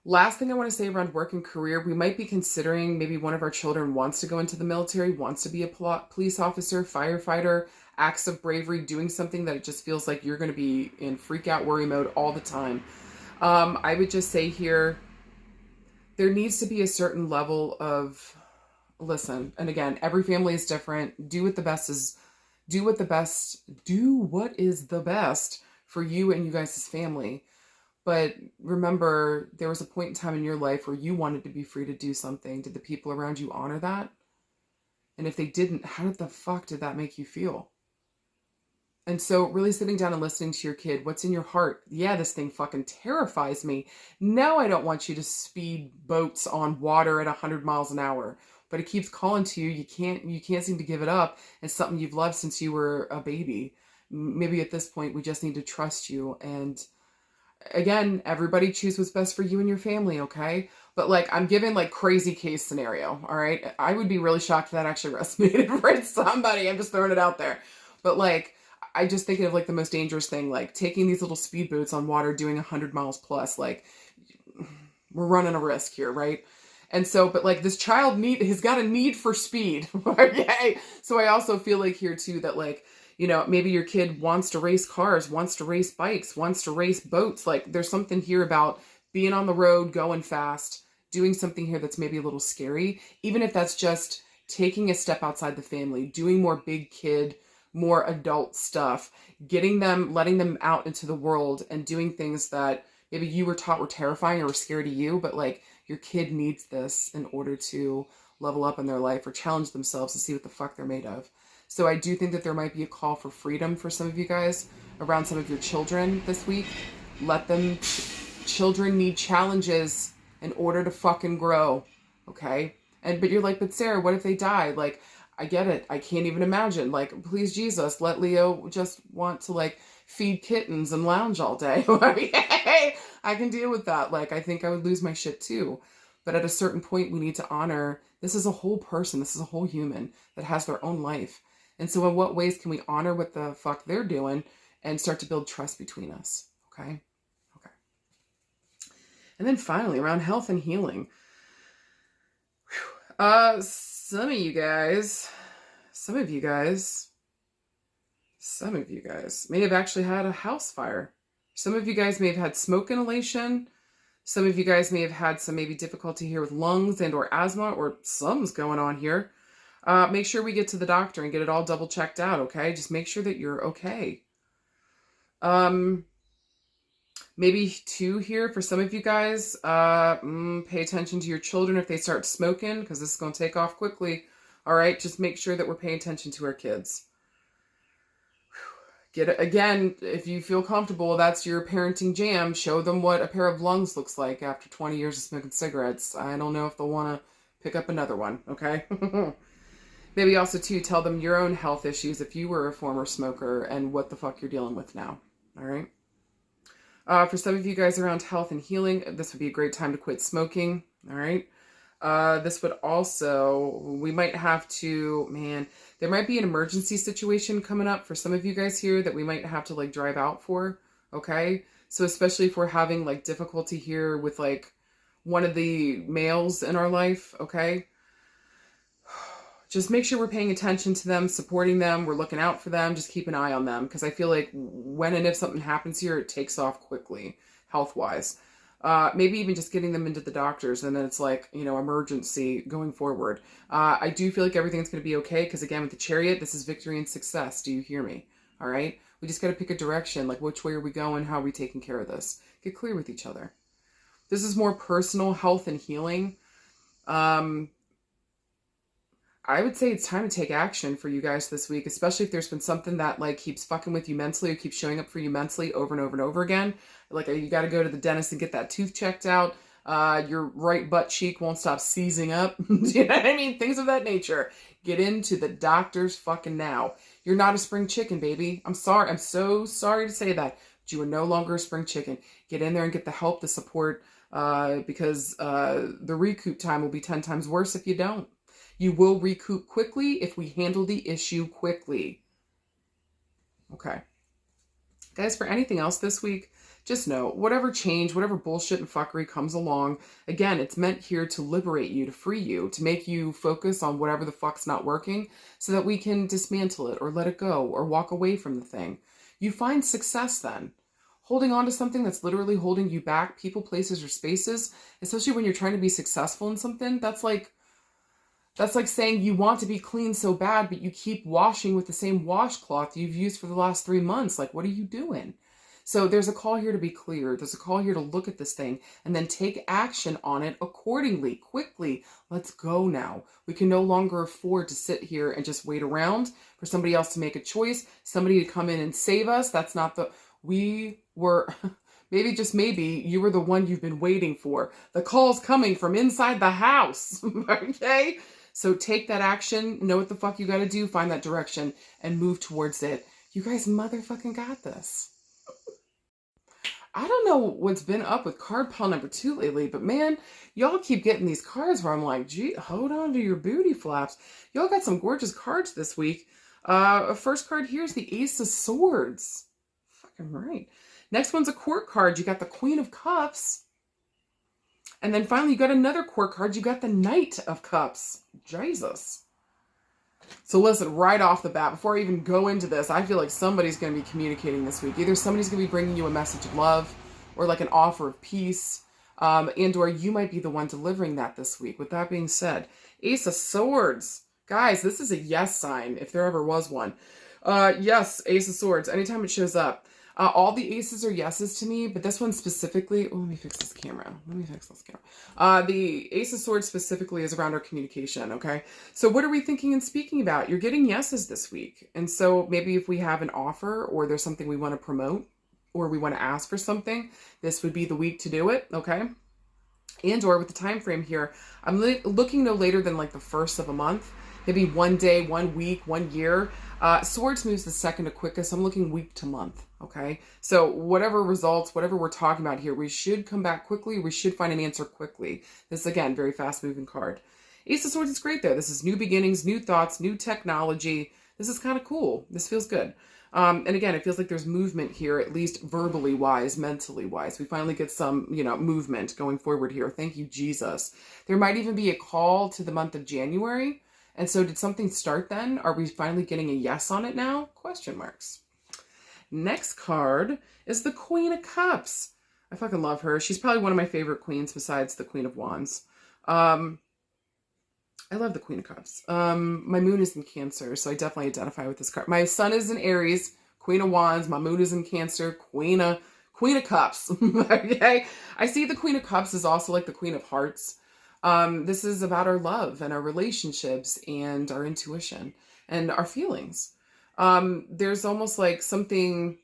S1: Last thing I want to say around work and career, we might be considering maybe one of our children wants to go into the military, wants to be a police officer, firefighter, acts of bravery, doing something that it just feels like you're going to be in freak out worry mode all the time. I would just say here, there needs to be a certain level of, listen, and again, every family is different. Do what is the best for you and you guys' family. But remember, there was a point in time in your life where you wanted to be free to do something. Did the people around you honor that? And if they didn't, how the fuck did that make you feel? And so really sitting down and listening to your kid, what's in your heart? Yeah, this thing fucking terrifies me. No, I don't want you to speed boats on water at 100 miles an hour, but it keeps calling to you. You can't seem to give it up. It's something you've loved since you were a baby. Maybe at this point, we just need to trust you. And again, everybody choose what's best for you and your family, okay? But I'm giving crazy case scenario, all right? I would be really shocked if that actually resonated for somebody. I'm just throwing it out there. But I just thinking of the most dangerous thing, taking these little speedboats on water, doing 100 miles plus, we're running a risk here, right? And so, but this child has got a need for speed, okay? So I also feel here too that maybe your kid wants to race cars, wants to race bikes, wants to race boats. There's something here about being on the road, going fast, doing something here that's maybe a little scary, even if that's just taking a step outside the family, doing more big kid, more adult stuff, letting them out into the world and doing things that maybe you were taught were terrifying or were scary to you, but like your kid needs this in order to level up in their life or challenge themselves to see what the fuck they're made of. So I do think that there might be a call for freedom for some of you guys around some of your children this week. Let them, children need challenges in order to fucking grow, okay? But you're like, but Sarah, what if they die? Like, I get it. I can't even imagine. Like, please, Jesus, let Leo just want to, like, feed kittens and lounge all day. Hey, I can deal with that. Like, I think I would lose my shit too. But at a certain point, we need to honor, this is a whole person. This is a whole human that has their own life. And so in what ways can we honor what the fuck they're doing and start to build trust between us? Okay? Okay. And then finally, around health and healing. Some of you guys may have actually had a house fire. Some of you guys may have had smoke inhalation. Some of you guys may have had some maybe difficulty here with lungs and or asthma, or something's going on here. Make sure we get to the doctor and get it all double checked out, okay? Just make sure that you're okay. Maybe two here for some of you guys. Pay attention to your children if they start smoking, because this is going to take off quickly. All right, just make sure that we're paying attention to our kids. Again, if you feel comfortable, that's your parenting jam. Show them what a pair of lungs looks like after 20 years of smoking cigarettes. I don't know if they'll want to pick up another one, okay? Maybe also, too, tell them your own health issues if you were a former smoker and what the fuck you're dealing with now, all right? For some of you guys around health and healing, this would be a great time to quit smoking, all right? This would also, we might have to, man, there might be an emergency situation coming up for some of you guys here that we might have to like drive out for, okay? So especially if we're having like difficulty here with like one of the males in our life, okay? Just make sure we're paying attention to them, supporting them, we're looking out for them, just keep an eye on them, because I feel like when and if something happens here, it takes off quickly, health-wise. Maybe even just getting them into the doctors, and then it's like, you know, emergency going forward. I do feel like everything's going to be okay, because again, with the Chariot, this is victory and success. Do you hear me? All right? We just got to pick a direction, like which way are we going? How are we taking care of this? Get clear with each other. This is more personal health and healing. I would say it's time to take action for you guys this week, especially if there's been something that like keeps fucking with you mentally or keeps showing up for you mentally over and over and over again. Like you got to go to the dentist and get that tooth checked out. Your right butt cheek won't stop seizing up. You know what I mean? Things of that nature. Get into the doctors fucking now. You're not a spring chicken, baby. I'm sorry. I'm so sorry to say that. But you are no longer a spring chicken. Get in there and get the help, the support, because the recoup time will be 10 times worse if you don't. You will recoup quickly if we handle the issue quickly. Okay. Guys, for anything else this week, just know, whatever change, whatever bullshit and fuckery comes along, again, it's meant here to liberate you, to free you, to make you focus on whatever the fuck's not working so that we can dismantle it or let it go or walk away from the thing. You find success then. Holding on to something that's literally holding you back, people, places, or spaces, especially when you're trying to be successful in something, that's like saying you want to be clean so bad, but you keep washing with the same washcloth you've used for the last 3 months. Like, what are you doing? So there's a call here to be clear. There's a call here to look at this thing and then take action on it accordingly, quickly. Let's go now. We can no longer afford to sit here and just wait around for somebody else to make a choice, somebody to come in and save us. That's not we were... Maybe, just maybe, you were the one you've been waiting for. The call's coming from inside the house, okay? So take that action, know what the fuck you gotta do, find that direction, and move towards it. You guys motherfucking got this. I don't know what's been up with card pile number 2 lately, but man, y'all keep getting these cards where I'm like, gee, hold on to your booty flaps. Y'all got some gorgeous cards this week. First card here is the Ace of Swords. Fucking right. Next one's a court card. You got the Queen of Cups. And then finally, you got another court card. You got the Knight of Cups. Jesus. So listen, right off the bat, before I even go into this, I feel like somebody's going to be communicating this week. Either somebody's going to be bringing you a message of love or like an offer of peace, and or you might be the one delivering that this week. With that being said, Ace of Swords. Guys, this is a yes sign, if there ever was one. Yes, Ace of Swords. Anytime it shows up. All the aces are yeses to me, but this one specifically, oh, let me fix this camera. The Ace of Swords specifically is around our communication, okay? So what are we thinking and speaking about? You're getting yeses this week. And so maybe if we have an offer or there's something we want to promote or we want to ask for something, this would be the week to do it, okay? And or with the time frame here, I'm looking no later than like the first of a month, maybe 1 day, 1 week, 1 year. Swords moves the second to quickest. I'm looking week to month. Okay. So whatever results, whatever we're talking about here, we should come back quickly. We should find an answer quickly. This again, very fast moving card. Ace of Swords is great though. This is new beginnings, new thoughts, new technology. This is kind of cool. This feels good. And again, it feels like there's movement here, at least verbally wise, mentally wise. We finally get some, movement going forward here. Thank you, Jesus. There might even be a call to the month of January. And so did something start then? Are we finally getting a yes on it now? Question marks. Next card is the Queen of Cups. I fucking love her. She's probably one of my favorite queens besides the Queen of Wands. I love the Queen of Cups. My moon is in Cancer, so I definitely identify with this card. My sun is in Aries, Queen of Wands. My moon is in Cancer, Queen of Cups. Okay? I see the Queen of Cups is also like the Queen of Hearts. This is about our love and our relationships and our intuition and our feelings. There's almost like something,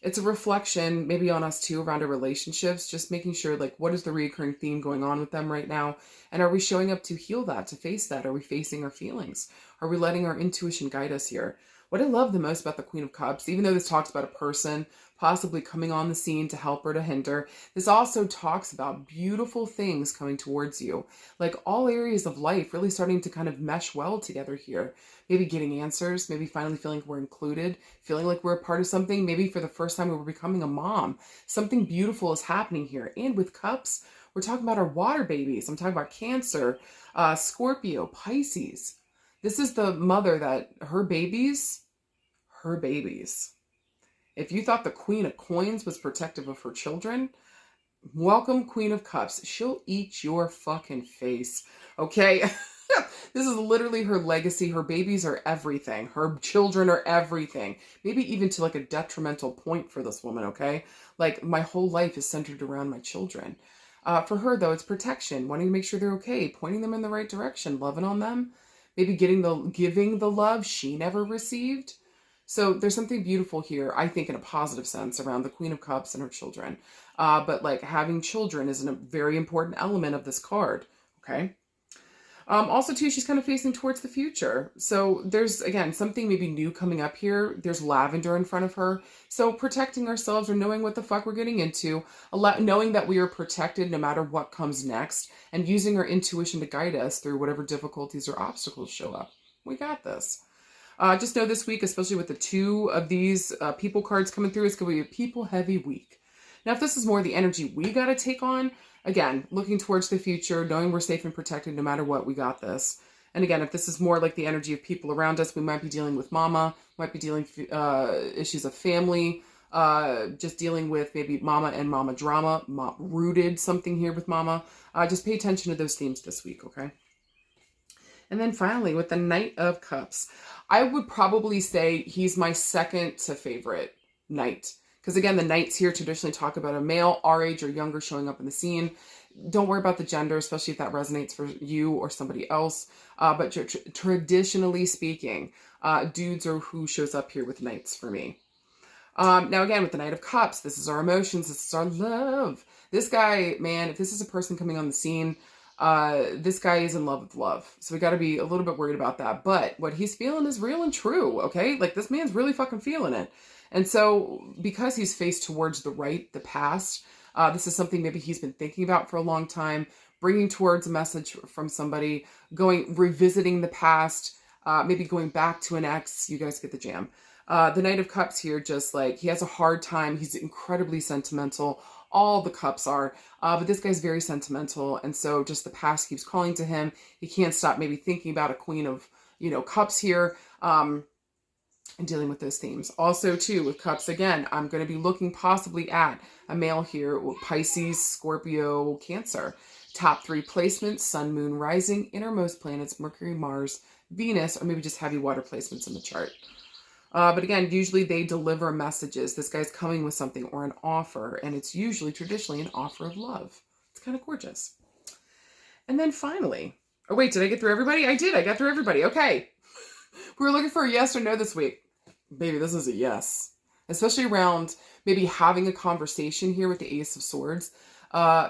S1: it's a reflection maybe on us too around our relationships, just making sure like what is the recurring theme going on with them right now? And are we showing up to heal that, to face that? Are we facing our feelings? Are we letting our intuition guide us here? What I love the most about the Queen of Cups, even though this talks about a person possibly coming on the scene to help or to hinder, this also talks about beautiful things coming towards you. Like all areas of life really starting to kind of mesh well together here. Maybe getting answers, maybe finally feeling like we're included, feeling like we're a part of something. Maybe for the first time we're becoming a mom. Something beautiful is happening here. And with cups, we're talking about our water babies. I'm talking about Cancer, Scorpio, Pisces. This is the mother that her babies. If you thought the Queen of Coins was protective of her children, welcome Queen of Cups. She'll eat your fucking face. Okay? This is literally her legacy. Her babies are everything. Her children are everything. Maybe even to like a detrimental point for this woman, okay? Like my whole life is centered around my children. For her though, it's protection, wanting to make sure they're okay, pointing them in the right direction, loving on them, maybe giving the love she never received. So there's something beautiful here, I think, in a positive sense around the Queen of Cups and her children. But like having children is a very important element of this card. Okay. Also too, she's kind of facing towards the future. So there's, again, something maybe new coming up here. There's lavender in front of her. So protecting ourselves or knowing what the fuck we're getting into, knowing that we are protected no matter what comes next, and using our intuition to guide us through whatever difficulties or obstacles show up. We got this. Just know this week, especially with the two of these people cards coming through, it's going to be a people heavy week. Now, if this is more the energy we got to take on, again, looking towards the future, knowing we're safe and protected no matter what, we got this. And again, if this is more like the energy of people around us, we might be dealing with mama, might be dealing issues of family, just dealing with maybe mama and mama drama, rooted something here with mama. Just pay attention to those themes this week, okay? And then finally, with the Knight of Cups, I would probably say he's my second to favorite knight. Because again, the knights here traditionally talk about a male, our age or younger, showing up in the scene. Don't worry about the gender, especially if that resonates for you or somebody else. But traditionally speaking, dudes are who shows up here with knights for me. Now again, with the Knight of Cups, this is our emotions, this is our love. This guy, man, if this is a person coming on the scene, this guy is in love with love. So we got to be a little bit worried about that. But what he's feeling is real and true, okay? Like this man's really fucking feeling it. And so because he's faced towards the right, the past, this is something maybe he's been thinking about for a long time, bringing towards a message from somebody, revisiting the past, maybe going back to an ex. You guys get the jam. The Knight of Cups here, just like he has a hard time. He's incredibly sentimental. All the cups are, but this guy's very sentimental. And so just the past keeps calling to him. He can't stop maybe thinking about a Queen of, Cups here, and dealing with those themes. Also too, with Cups, again, I'm going to be looking possibly at a male here with Pisces, Scorpio, Cancer. Top 3 placements: Sun, Moon, Rising, innermost planets, Mercury, Mars, Venus, or maybe just heavy water placements in the chart. But again, usually they deliver messages. This guy's coming with something or an offer, and it's usually traditionally an offer of love. It's kind of gorgeous. And then finally, oh wait, did I get through everybody? I did. I got through everybody. Okay. We were looking for a yes or no this week. Baby, this is a yes. Especially around maybe having a conversation here with the Ace of Swords.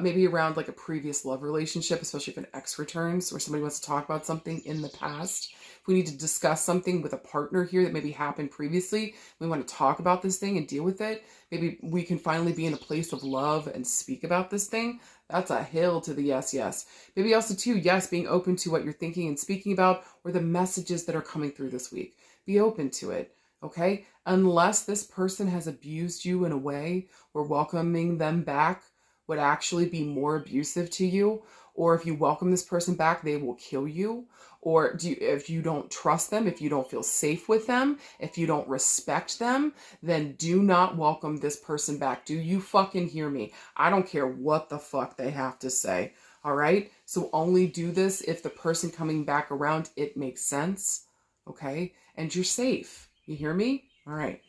S1: Maybe around like a previous love relationship, especially if an ex returns or somebody wants to talk about something in the past. If we need to discuss something with a partner here that maybe happened previously, we want to talk about this thing and deal with it. Maybe we can finally be in a place of love and speak about this thing. That's a hill to the yes, yes. Maybe also too, yes, being open to what you're thinking and speaking about or the messages that are coming through this week. Be open to it, okay? Unless this person has abused you in a way where welcoming them back would actually be more abusive to you, or if you welcome this person back, they will kill you, or if you don't trust them, if you don't feel safe with them, if you don't respect them, then do not welcome this person back. Do you fucking hear me? I don't care what the fuck they have to say, all right? So only do this if the person coming back around, it makes sense, okay? And you're safe. You hear me? All right.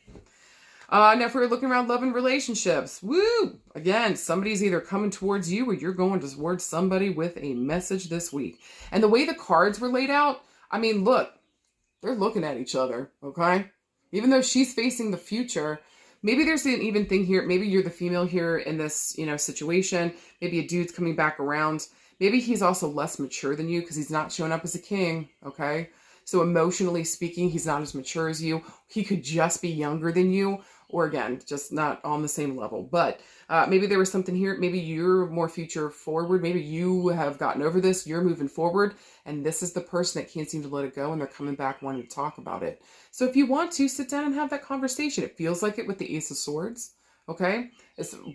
S1: Now if we're looking around love and relationships, woo! Again, somebody's either coming towards you or you're going towards somebody with a message this week. And the way the cards were laid out, I mean, look, they're looking at each other, okay? Even though she's facing the future, maybe there's an even thing here. Maybe you're the female here in this, situation. Maybe a dude's coming back around. Maybe he's also less mature than you because he's not showing up as a king, okay? So emotionally speaking, he's not as mature as you. He could just be younger than you, or again, just not on the same level. But maybe there was something here. Maybe you're more future forward. Maybe you have gotten over this. You're moving forward. And this is the person that can't seem to let it go. And they're coming back wanting to talk about it. So if you want to, sit down and have that conversation. It feels like it with the Ace of Swords. Okay?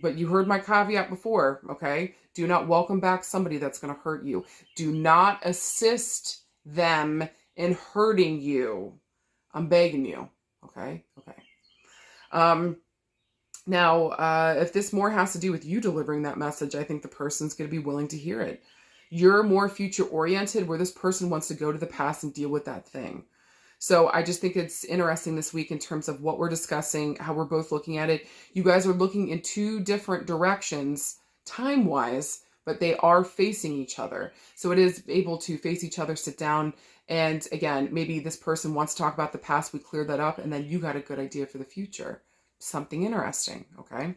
S1: But you heard my caveat before. Okay? Do not welcome back somebody that's going to hurt you. Do not assist them in hurting you. I'm begging you. Okay? Okay. Now, if this more has to do with you delivering that message, I think the person's going to be willing to hear it. You're more future oriented where this person wants to go to the past and deal with that thing. So I just think it's interesting this week in terms of what we're discussing, how we're both looking at it. You guys are looking in two different directions time-wise, but they are facing each other. So it is able to face each other, sit down, and again, maybe this person wants to talk about the past, we clear that up, and then you got a good idea for the future. Something interesting, okay?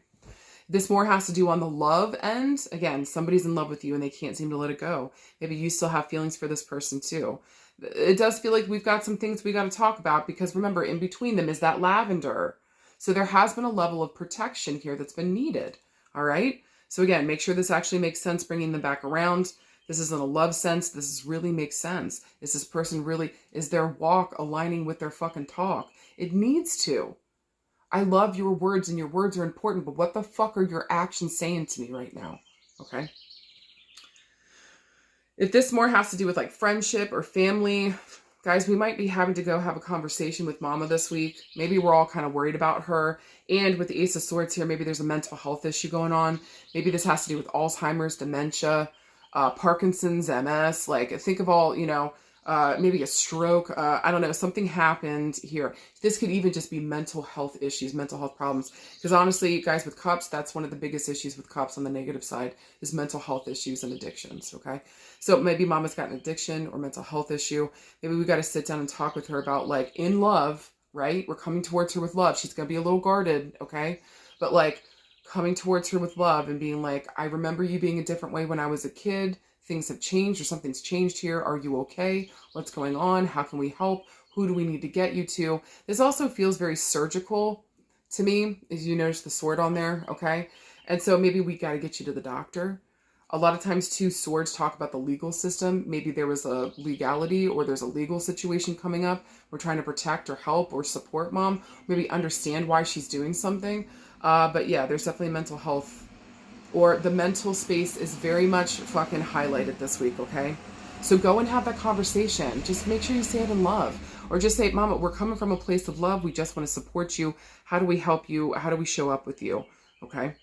S1: This more has to do on the love end. Again, somebody's in love with you and they can't seem to let it go. Maybe you still have feelings for this person too. It does feel like we've got some things we got to talk about because remember, in between them is that lavender. So there has been a level of protection here that's been needed, all right? So again, make sure this actually makes sense bringing them back around. This isn't a love sense. This really makes sense. Is this person really, is their walk aligning with their fucking talk? It needs to. I love your words and your words are important, but what the fuck are your actions saying to me right now? Okay. If this more has to do with like friendship or family, guys, we might be having to go have a conversation with mama this week. Maybe we're all kind of worried about her. And with the Ace of Swords here, maybe there's a mental health issue going on. Maybe this has to do with Alzheimer's, dementia, Parkinson's, MS, like think of all, maybe a stroke. I don't know, something happened here. This could even just be mental health issues, mental health problems. Because honestly, guys, with cups, that's one of the biggest issues with cups on the negative side is mental health issues and addictions, okay? So maybe mama's got an addiction or mental health issue. Maybe we got to sit down and talk with her about like in love, right? We're coming towards her with love. She's going to be a little guarded, okay? But like coming towards her with love and being like, I remember you being a different way when I was a kid. Things have changed or something's changed here. Are you okay? What's going on? How can we help? Who do we need to get you to? This also feels very surgical to me, as you notice the sword on there, okay? And so maybe we got to get you to the doctor. A lot of times too, swords talk about the legal system. Maybe there was a legality or there's a legal situation coming up. We're trying to protect or help or support mom. Maybe understand why she's doing something. But yeah, there's definitely mental health or the mental space is very much fucking highlighted this week, okay? So go and have that conversation. Just make sure you say it in love. Or just say, Mama, we're coming from a place of love. We just want to support you. How do we help you? How do we show up with you? Okay?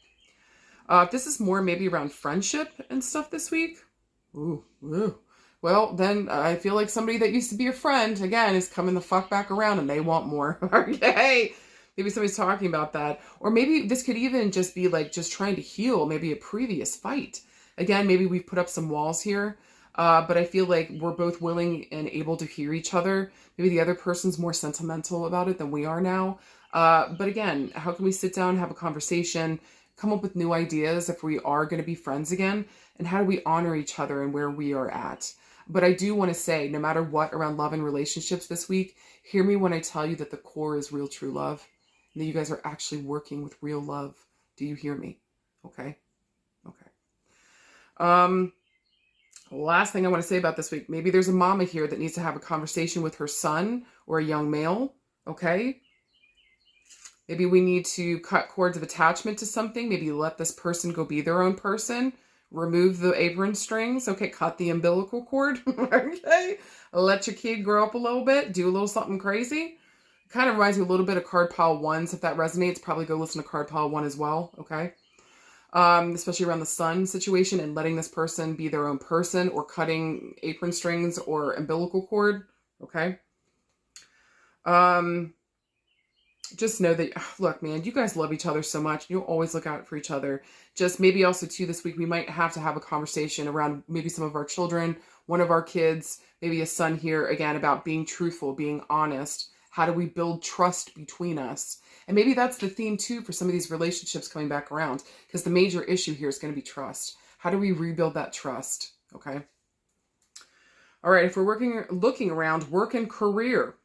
S1: This is more maybe around friendship and stuff this week. Ooh. Well, then I feel like somebody that used to be a friend, again, is coming the fuck back around and they want more. Okay. Maybe somebody's talking about that. Or maybe this could even just be like just trying to heal maybe a previous fight. Again, maybe we've put up some walls here, but I feel like we're both willing and able to hear each other. Maybe the other person's more sentimental about it than we are now. But again, how can we sit down, have a conversation, come up with new ideas if we are going to be friends again? And how do we honor each other and where we are at? But I do want to say, no matter what around love and relationships this week, hear me when I tell you that the core is real true love. And that you guys are actually working with real love. Do you hear me? Okay. Okay. Last thing I want to say about this week, maybe there's a mama here that needs to have a conversation with her son or a young male. Okay. Maybe we need to cut cords of attachment to something. Maybe let this person go be their own person. Remove the apron strings. Okay, cut the umbilical cord. Okay, let your kid grow up a little bit. Do a little something crazy. Kind of reminds me a little bit of Card Pile 1. So if that resonates, probably go listen to Card Pile 1 as well. Okay, especially around the sun situation and letting this person be their own person, or cutting apron strings or umbilical cord. Okay. Just know that, look, man, you guys love each other so much. You'll always look out for each other. Just maybe also, too, this week, we might have to have a conversation around maybe some of our children, one of our kids, maybe a son here, again, about being truthful, being honest. How do we build trust between us? And maybe that's the theme, too, for some of these relationships coming back around, because the major issue here is going to be trust. How do we rebuild that trust? Okay. All right. If we're looking around work and career.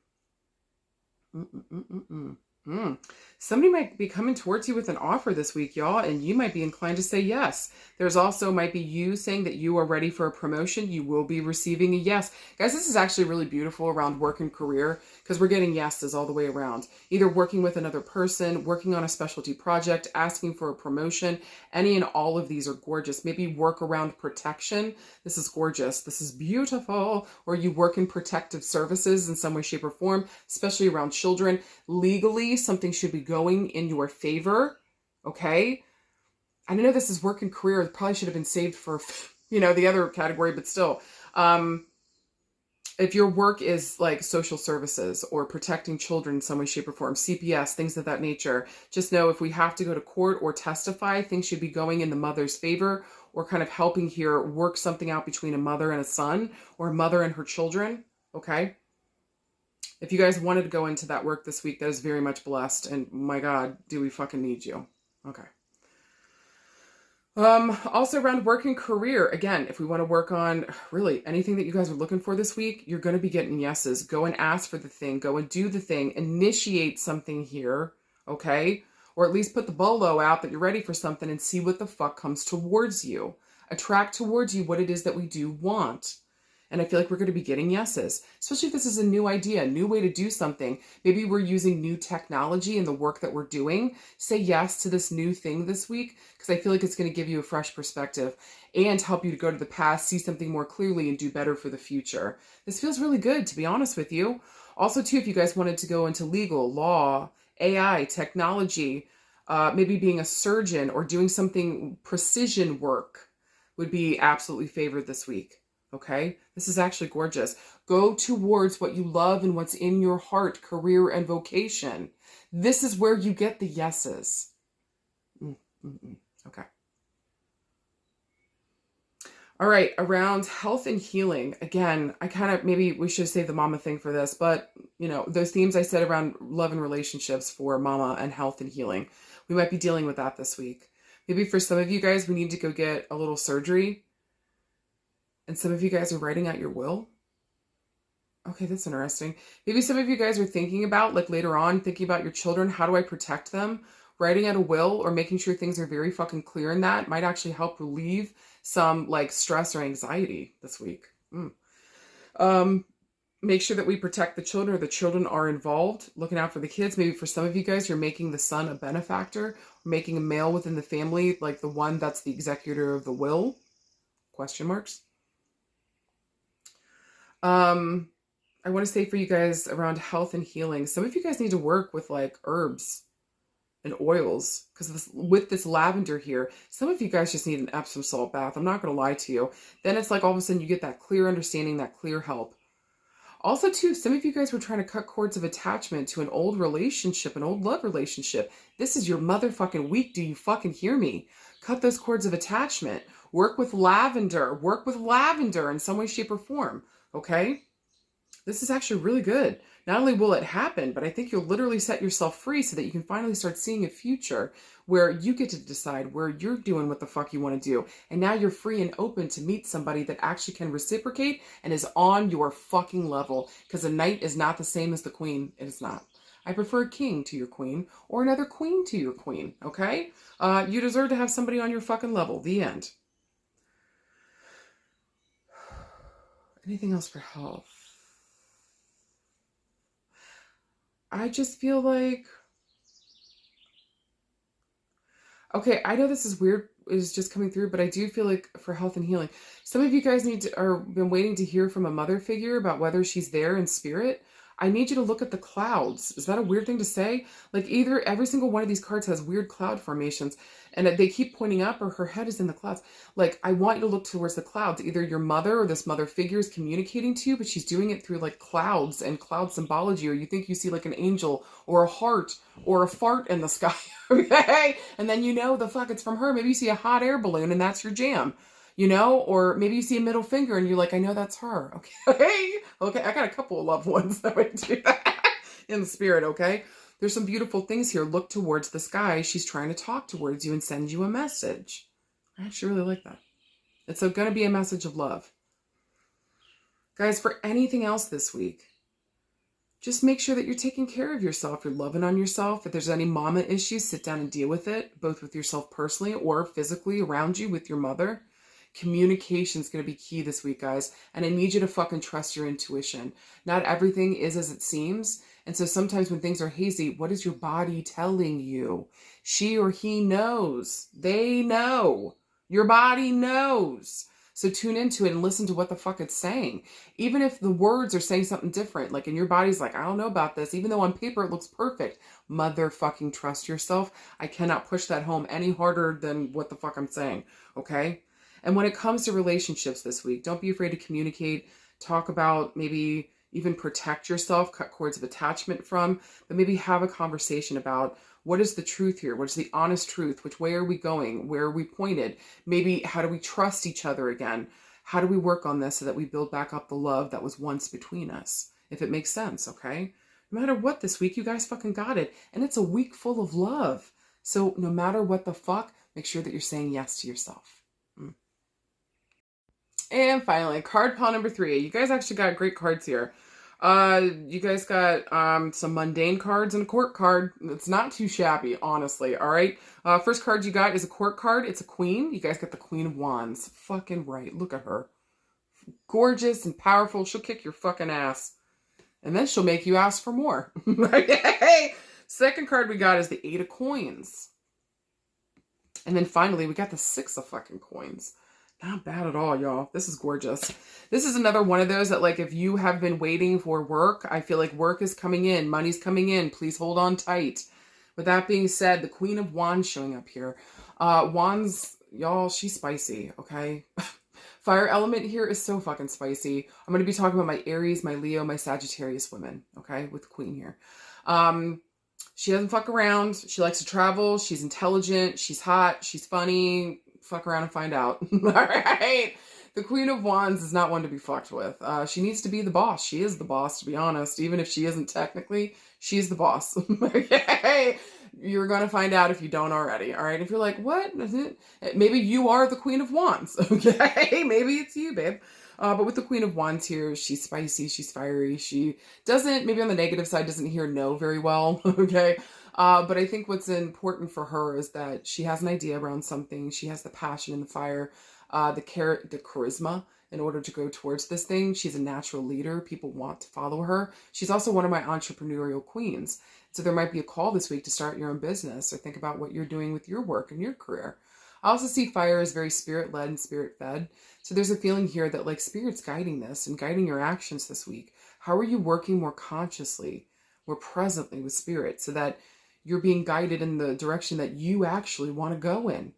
S1: Somebody might be coming towards you with an offer this week, y'all, and you might be inclined to say yes. There's also might be you saying that you are ready for a promotion. You will be receiving a yes. Guys, this is actually really beautiful around work and career, because we're getting yeses all the way around. Either working with another person, working on a specialty project, asking for a promotion. Any and all of these are gorgeous. Maybe work around protection. This is gorgeous. This is beautiful. Or you work in protective services in some way, shape, or form, especially around children. Legally, something should be going in your favor. Okay. I know this is work and career. It probably should have been saved for, the other category, but still, if your work is like social services or protecting children in some way, shape, or form, CPS, things of that nature, just know if we have to go to court or testify, things should be going in the mother's favor, or kind of helping here work something out between a mother and a son, or a mother and her children. Okay. If you guys wanted to go into that work this week, that is very much blessed. And my God, do we fucking need you? Okay. Also around work and career, again, if we want to work on really anything that you guys are looking for this week, you're going to be getting yeses. Go and ask for the thing. Go and do the thing. Initiate something here. Okay. Or at least put the bolo out that you're ready for something and see what the fuck comes towards you. Attract towards you what it is that we do want. And I feel like we're going to be getting yeses, especially if this is a new idea, a new way to do something. Maybe we're using new technology in the work that we're doing. Say yes to this new thing this week, because I feel like it's going to give you a fresh perspective and help you to go to the past, see something more clearly, and do better for the future. This feels really good, to be honest with you. Also, too, if you guys wanted to go into legal, law, AI, technology, maybe being a surgeon or doing something precision work would be absolutely favored this week. Okay, this is actually gorgeous. Go towards what you love and what's in your heart, career and vocation. This is where you get the yeses. Okay. All right, around health and healing. Again, maybe we should save the mama thing for this, but those themes I said around love and relationships for mama and health and healing, we might be dealing with that this week. Maybe for some of you guys, we need to go get a little surgery. And some of you guys are writing out your will. Okay, that's interesting. Maybe some of you guys are thinking about, like later on, thinking about your children. How do I protect them? Writing out a will or making sure things are very fucking clear in that might actually help relieve some like stress or anxiety this week. Make sure that we protect the children, or the children are involved, looking out for the kids. Maybe for some of you guys, you're making the son a benefactor, or making a male within the family, like the one that's the executor of the will. Question marks. I want to say for you guys around health and healing, some of you guys need to work with like herbs and oils. Because with this lavender here, some of you guys just need an Epsom salt bath. I'm not going to lie to you. Then it's like all of a sudden you get that clear understanding, that clear help. Also, too, some of you guys were trying to cut cords of attachment to an old relationship, an old love relationship. This is your motherfucking week. Do you fucking hear me? Cut those cords of attachment. Work with lavender. Work with lavender in some way, shape, or form. Okay? This is actually really good. Not only will it happen, but I think you'll literally set yourself free so that you can finally start seeing a future where you get to decide where you're doing what the fuck you want to do. And now you're free and open to meet somebody that actually can reciprocate and is on your fucking level. Because a knight is not the same as the queen. It is not. I prefer a king to your queen or another queen to your queen. Okay? You deserve to have somebody on your fucking level. The end. Anything else for health? I just feel like, okay, I know this is weird, is just coming through, but I do feel like for health and healing, some of you guys are been waiting to hear from a mother figure about whether she's there in spirit. I need you to look at the clouds. Is that a weird thing to say? Like either every single one of these cards has weird cloud formations and they keep pointing up or her head is in the clouds. Like I want you to look towards the clouds. Either your mother or this mother figure is communicating to you, but she's doing it through like clouds and cloud symbology, or you think you see like an angel or a heart or a fart in the sky. Okay? And then you know the fuck it's from her. Maybe you see a hot air balloon and that's your jam. You know, or maybe you see a middle finger and you're like, I know that's her. Okay. Okay. I got a couple of loved ones that would do that in the spirit. Okay. There's some beautiful things here. Look towards the sky. She's trying to talk towards you and send you a message. I actually really like that. It's going to be a message of love. Guys, for anything else this week, just make sure that you're taking care of yourself. You're loving on yourself. If there's any mama issues, sit down and deal with it, both with yourself personally or physically around you with your mother. Communication is going to be key this week, guys. And I need you to fucking trust your intuition. Not everything is as it seems. And so sometimes when things are hazy, what is your body telling you? She or he knows. They know. Your body knows. So tune into it and listen to what the fuck it's saying. Even if the words are saying something different, like, and your body's like, I don't know about this, even though on paper it looks perfect. Motherfucking trust yourself. I cannot push that home any harder than what the fuck I'm saying. Okay? And when it comes to relationships this week, don't be afraid to communicate, talk about, maybe even protect yourself, cut cords of attachment from, but maybe have a conversation about what is the truth here? What is the honest truth? Which way are we going? Where are we pointed? Maybe how do we trust each other again? How do we work on this so that we build back up the love that was once between us? If it makes sense, okay? No matter what this week, you guys fucking got it. And it's a week full of love. So no matter what the fuck, make sure that you're saying yes to yourself. And finally, card pile number 3. You guys actually got great cards here. You guys got some mundane cards and a court card. It's not too shabby, honestly, all right? First card you got is a court card. It's a queen. You guys got the Queen of Wands. Fucking right. Look at her. Gorgeous and powerful. She'll kick your fucking ass. And then she'll make you ask for more. Okay. Second card we got is the 8 of Coins. And then finally, we got the 6 of fucking Coins. Not bad at all, y'all. This is gorgeous. This is another one of those that, like, if you have been waiting for work, I feel like work is coming in. Money's coming in. Please hold on tight. With that being said, the Queen of Wands showing up here. Wands, y'all, she's spicy, okay? Fire element here is so fucking spicy. I'm going to be talking about my Aries, my Leo, my Sagittarius women, okay? With the Queen here. She doesn't fuck around. She likes to travel. She's intelligent. She's hot. She's funny. Fuck around and find out. All right. The Queen of Wands is not one to be fucked with. She needs to be the boss. She is the boss, to be honest. Even if she isn't technically, she's the boss. Okay. You're going to find out if you don't already. All right. If you're like, what? Maybe you are the Queen of Wands. Okay. Maybe it's you, babe. But with the Queen of Wands here, she's spicy. She's fiery. She doesn't, maybe on the negative side, doesn't hear no very well. Okay. But I think what's important for her is that she has an idea around something. She has the passion and the fire, the charisma in order to go towards this thing. She's a natural leader. People want to follow her. She's also one of my entrepreneurial queens. So there might be a call this week to start your own business or think about what you're doing with your work and your career. I also see fire as very spirit-led and spirit-fed. So there's a feeling here that, like, spirit's guiding this and guiding your actions this week. How are you working more consciously, more presently with spirit so that you're being guided in the direction that you actually want to go in.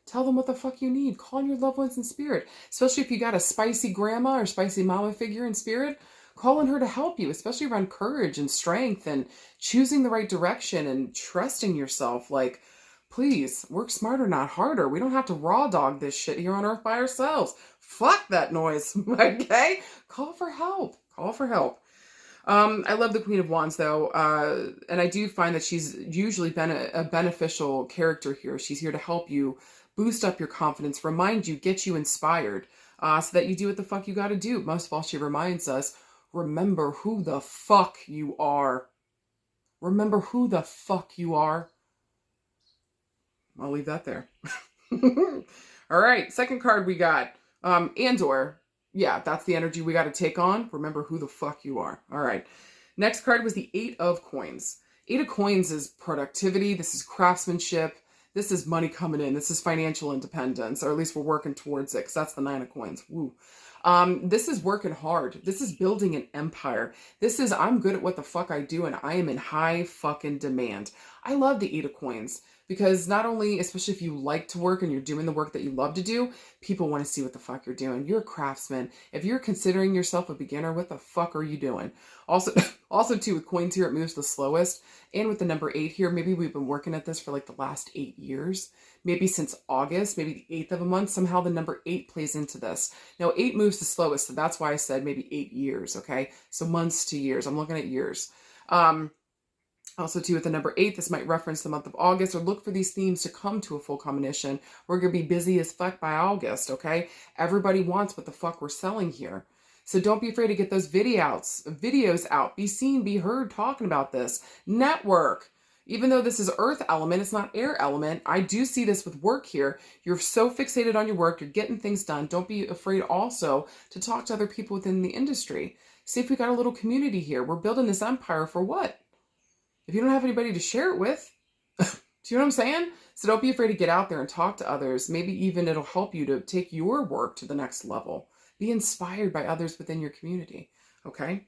S1: Tell them what the fuck you need. Call on your loved ones in spirit. Especially if you got a spicy grandma or spicy mama figure in spirit, call on her to help you, especially around courage and strength and choosing the right direction and trusting yourself. Like, please, work smarter, not harder. We don't have to raw dog this shit here on Earth by ourselves. Fuck that noise, okay? Call for help. Call for help. I love the Queen of Wands, though, and I do find that she's usually been a beneficial character here. She's here to help you boost up your confidence, remind you, get you inspired, so that you do what the fuck you got to do. Most of all, she reminds us, remember who the fuck you are. Remember who the fuck you are. I'll leave that there. All right, second card we got, Andor. Yeah, that's the energy we got to take on. Remember who the fuck you are. All right. Next card was the 8 of Coins. 8 of Coins is productivity. This is craftsmanship. This is money coming in. This is financial independence, or at least we're working towards it, because that's the 9 of Coins. Woo. This is working hard. This is building an empire. This is, I'm good at what the fuck I do, and I am in high fucking demand. I love the 8 of Coins. Because not only, especially if you like to work and you're doing the work that you love to do, people want to see what the fuck you're doing. You're a craftsman. If you're considering yourself a beginner, what the fuck are you doing? Also too, with coins here, it moves the slowest. And with the number 8 here, maybe we've been working at this for like the last 8 years. Maybe since August, maybe the 8th of a month. Somehow the number 8 plays into this. Now, 8 moves the slowest, so that's why I said maybe 8 years, okay? So months to years. I'm looking at years. Also, too, with the number 8, this might reference the month of August, or look for these themes to come to a full combination. We're going to be busy as fuck by August, okay? Everybody wants what the fuck we're selling here. So don't be afraid to get those videos out. Be seen, be heard talking about this. Network. Even though this is earth element, it's not air element. I do see this with work here. You're so fixated on your work. You're getting things done. Don't be afraid also to talk to other people within the industry. See if we got a little community here. We're building this empire for what? If you don't have anybody to share it with, do you know what I'm saying? So don't be afraid to get out there and talk to others. Maybe even it'll help you to take your work to the next level. Be inspired by others within your community, okay?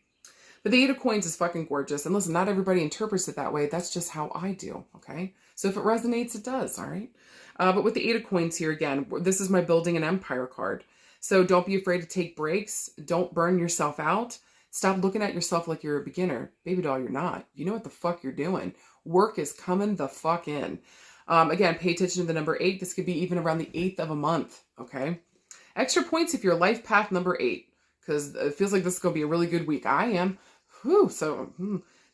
S1: But the 8 of Coins is fucking gorgeous. And listen, not everybody interprets it that way. That's just how I do, okay? So if it resonates, it does, all right? But with the 8 of Coins here, again, this is my building an empire card. So don't be afraid to take breaks. Don't burn yourself out. Stop looking at yourself like you're a beginner. Baby doll, you're not. You know what the fuck you're doing. Work is coming the fuck in. Again, pay attention to the number 8. This could be even around the 8th of a month, okay? Extra points if you're life path number 8, because it feels like this is going to be a really good week. I am. Whew, so,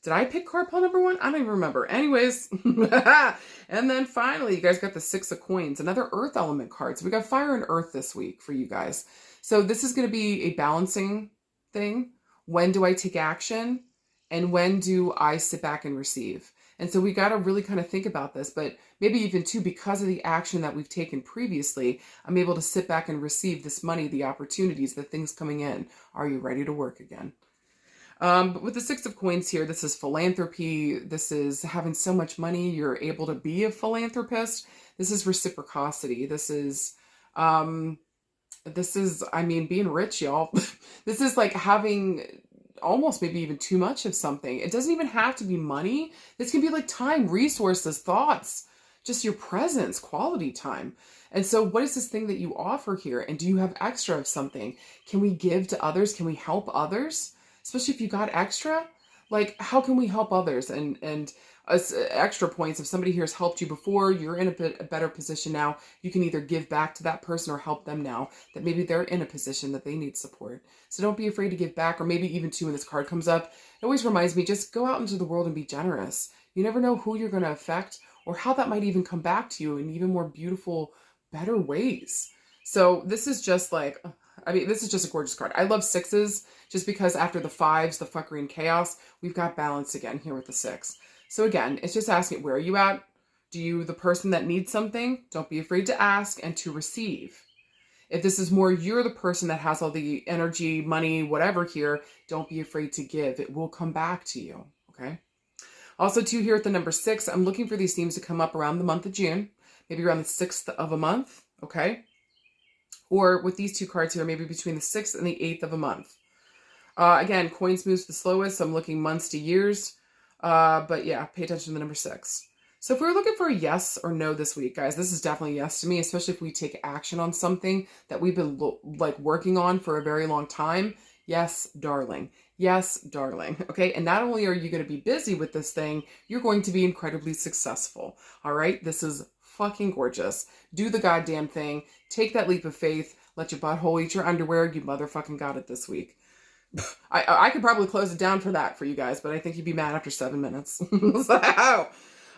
S1: did I pick card pile number 1? I don't even remember. Anyways, and then finally, you guys got the 6 of Coins, another earth element card. So we got fire and earth this week for you guys. So this is going to be a balancing thing. When do I take action? And when do I sit back and receive? And so we got to really kind of think about this, but maybe even too, because of the action that we've taken previously, I'm able to sit back and receive this money, the opportunities, the things coming in. Are you ready to work again? But with the 6 of Coins here, this is philanthropy. This is having so much money, you're able to be a philanthropist. This is reciprocity. This is, I mean, being rich, y'all. This is like having almost maybe even too much of something. It doesn't even have to be money. This can be like time, resources, thoughts, just your presence, quality time. And so what is this thing that you offer here? And do you have extra of something? Can we give to others? Can we help others? Especially if you got extra, like how can we help others? And extra points, if somebody here has helped you before, you're in a better position now. You can either give back to that person or help them now that maybe they're in a position that they need support. So don't be afraid to give back, or maybe even too, when this card comes up, it always reminds me, just go out into the world and be generous. You never know who you're going to affect or how that might even come back to you in even more beautiful, better ways. So this is just like, I mean, this is just a gorgeous card. I love 6s just because after the 5s, the fuckery and chaos, we've got balance again here with the 6. So again, it's just asking, where are you at? Do you, the person that needs something, don't be afraid to ask and to receive. If this is more, you're the person that has all the energy, money, whatever here, don't be afraid to give. It will come back to you, okay? Also, too, here at the number 6, I'm looking for these themes to come up around the month of June, maybe around the 6th of a month, okay? Or with these 2 cards here, maybe between the 6th and the 8th of a month. Again, coins moves the slowest, so I'm looking months to years. But yeah, pay attention to the number 6. So if we're looking for a yes or no this week, guys, this is definitely yes to me, especially if we take action on something that we've been like working on for a very long time. Yes, darling. Yes, darling. Okay. And not only are you going to be busy with this thing, you're going to be incredibly successful. All right. This is fucking gorgeous. Do the goddamn thing. Take that leap of faith. Let your butthole eat your underwear. You motherfucking got it this week. I could probably close it down for that for you guys, but I think you'd be mad after 7 minutes. So,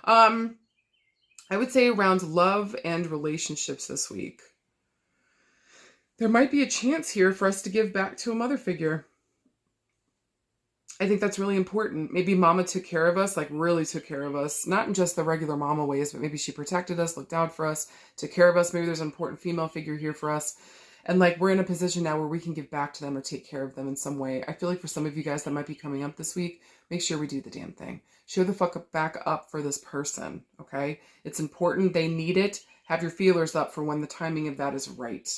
S1: I would say around love and relationships this week, there might be a chance here for us to give back to a mother figure. I think that's really important. Maybe mama took care of us, like really took care of us, not in just the regular mama ways, but maybe she protected us, looked out for us, took care of us. Maybe there's an important female figure here for us. And like we're in a position now where we can give back to them or take care of them in some way. I feel like for some of you guys that might be coming up this week, make sure we do the damn thing. Show the fuck back up for this person, okay? It's important. They need it. Have your feelers up for when the timing of that is right.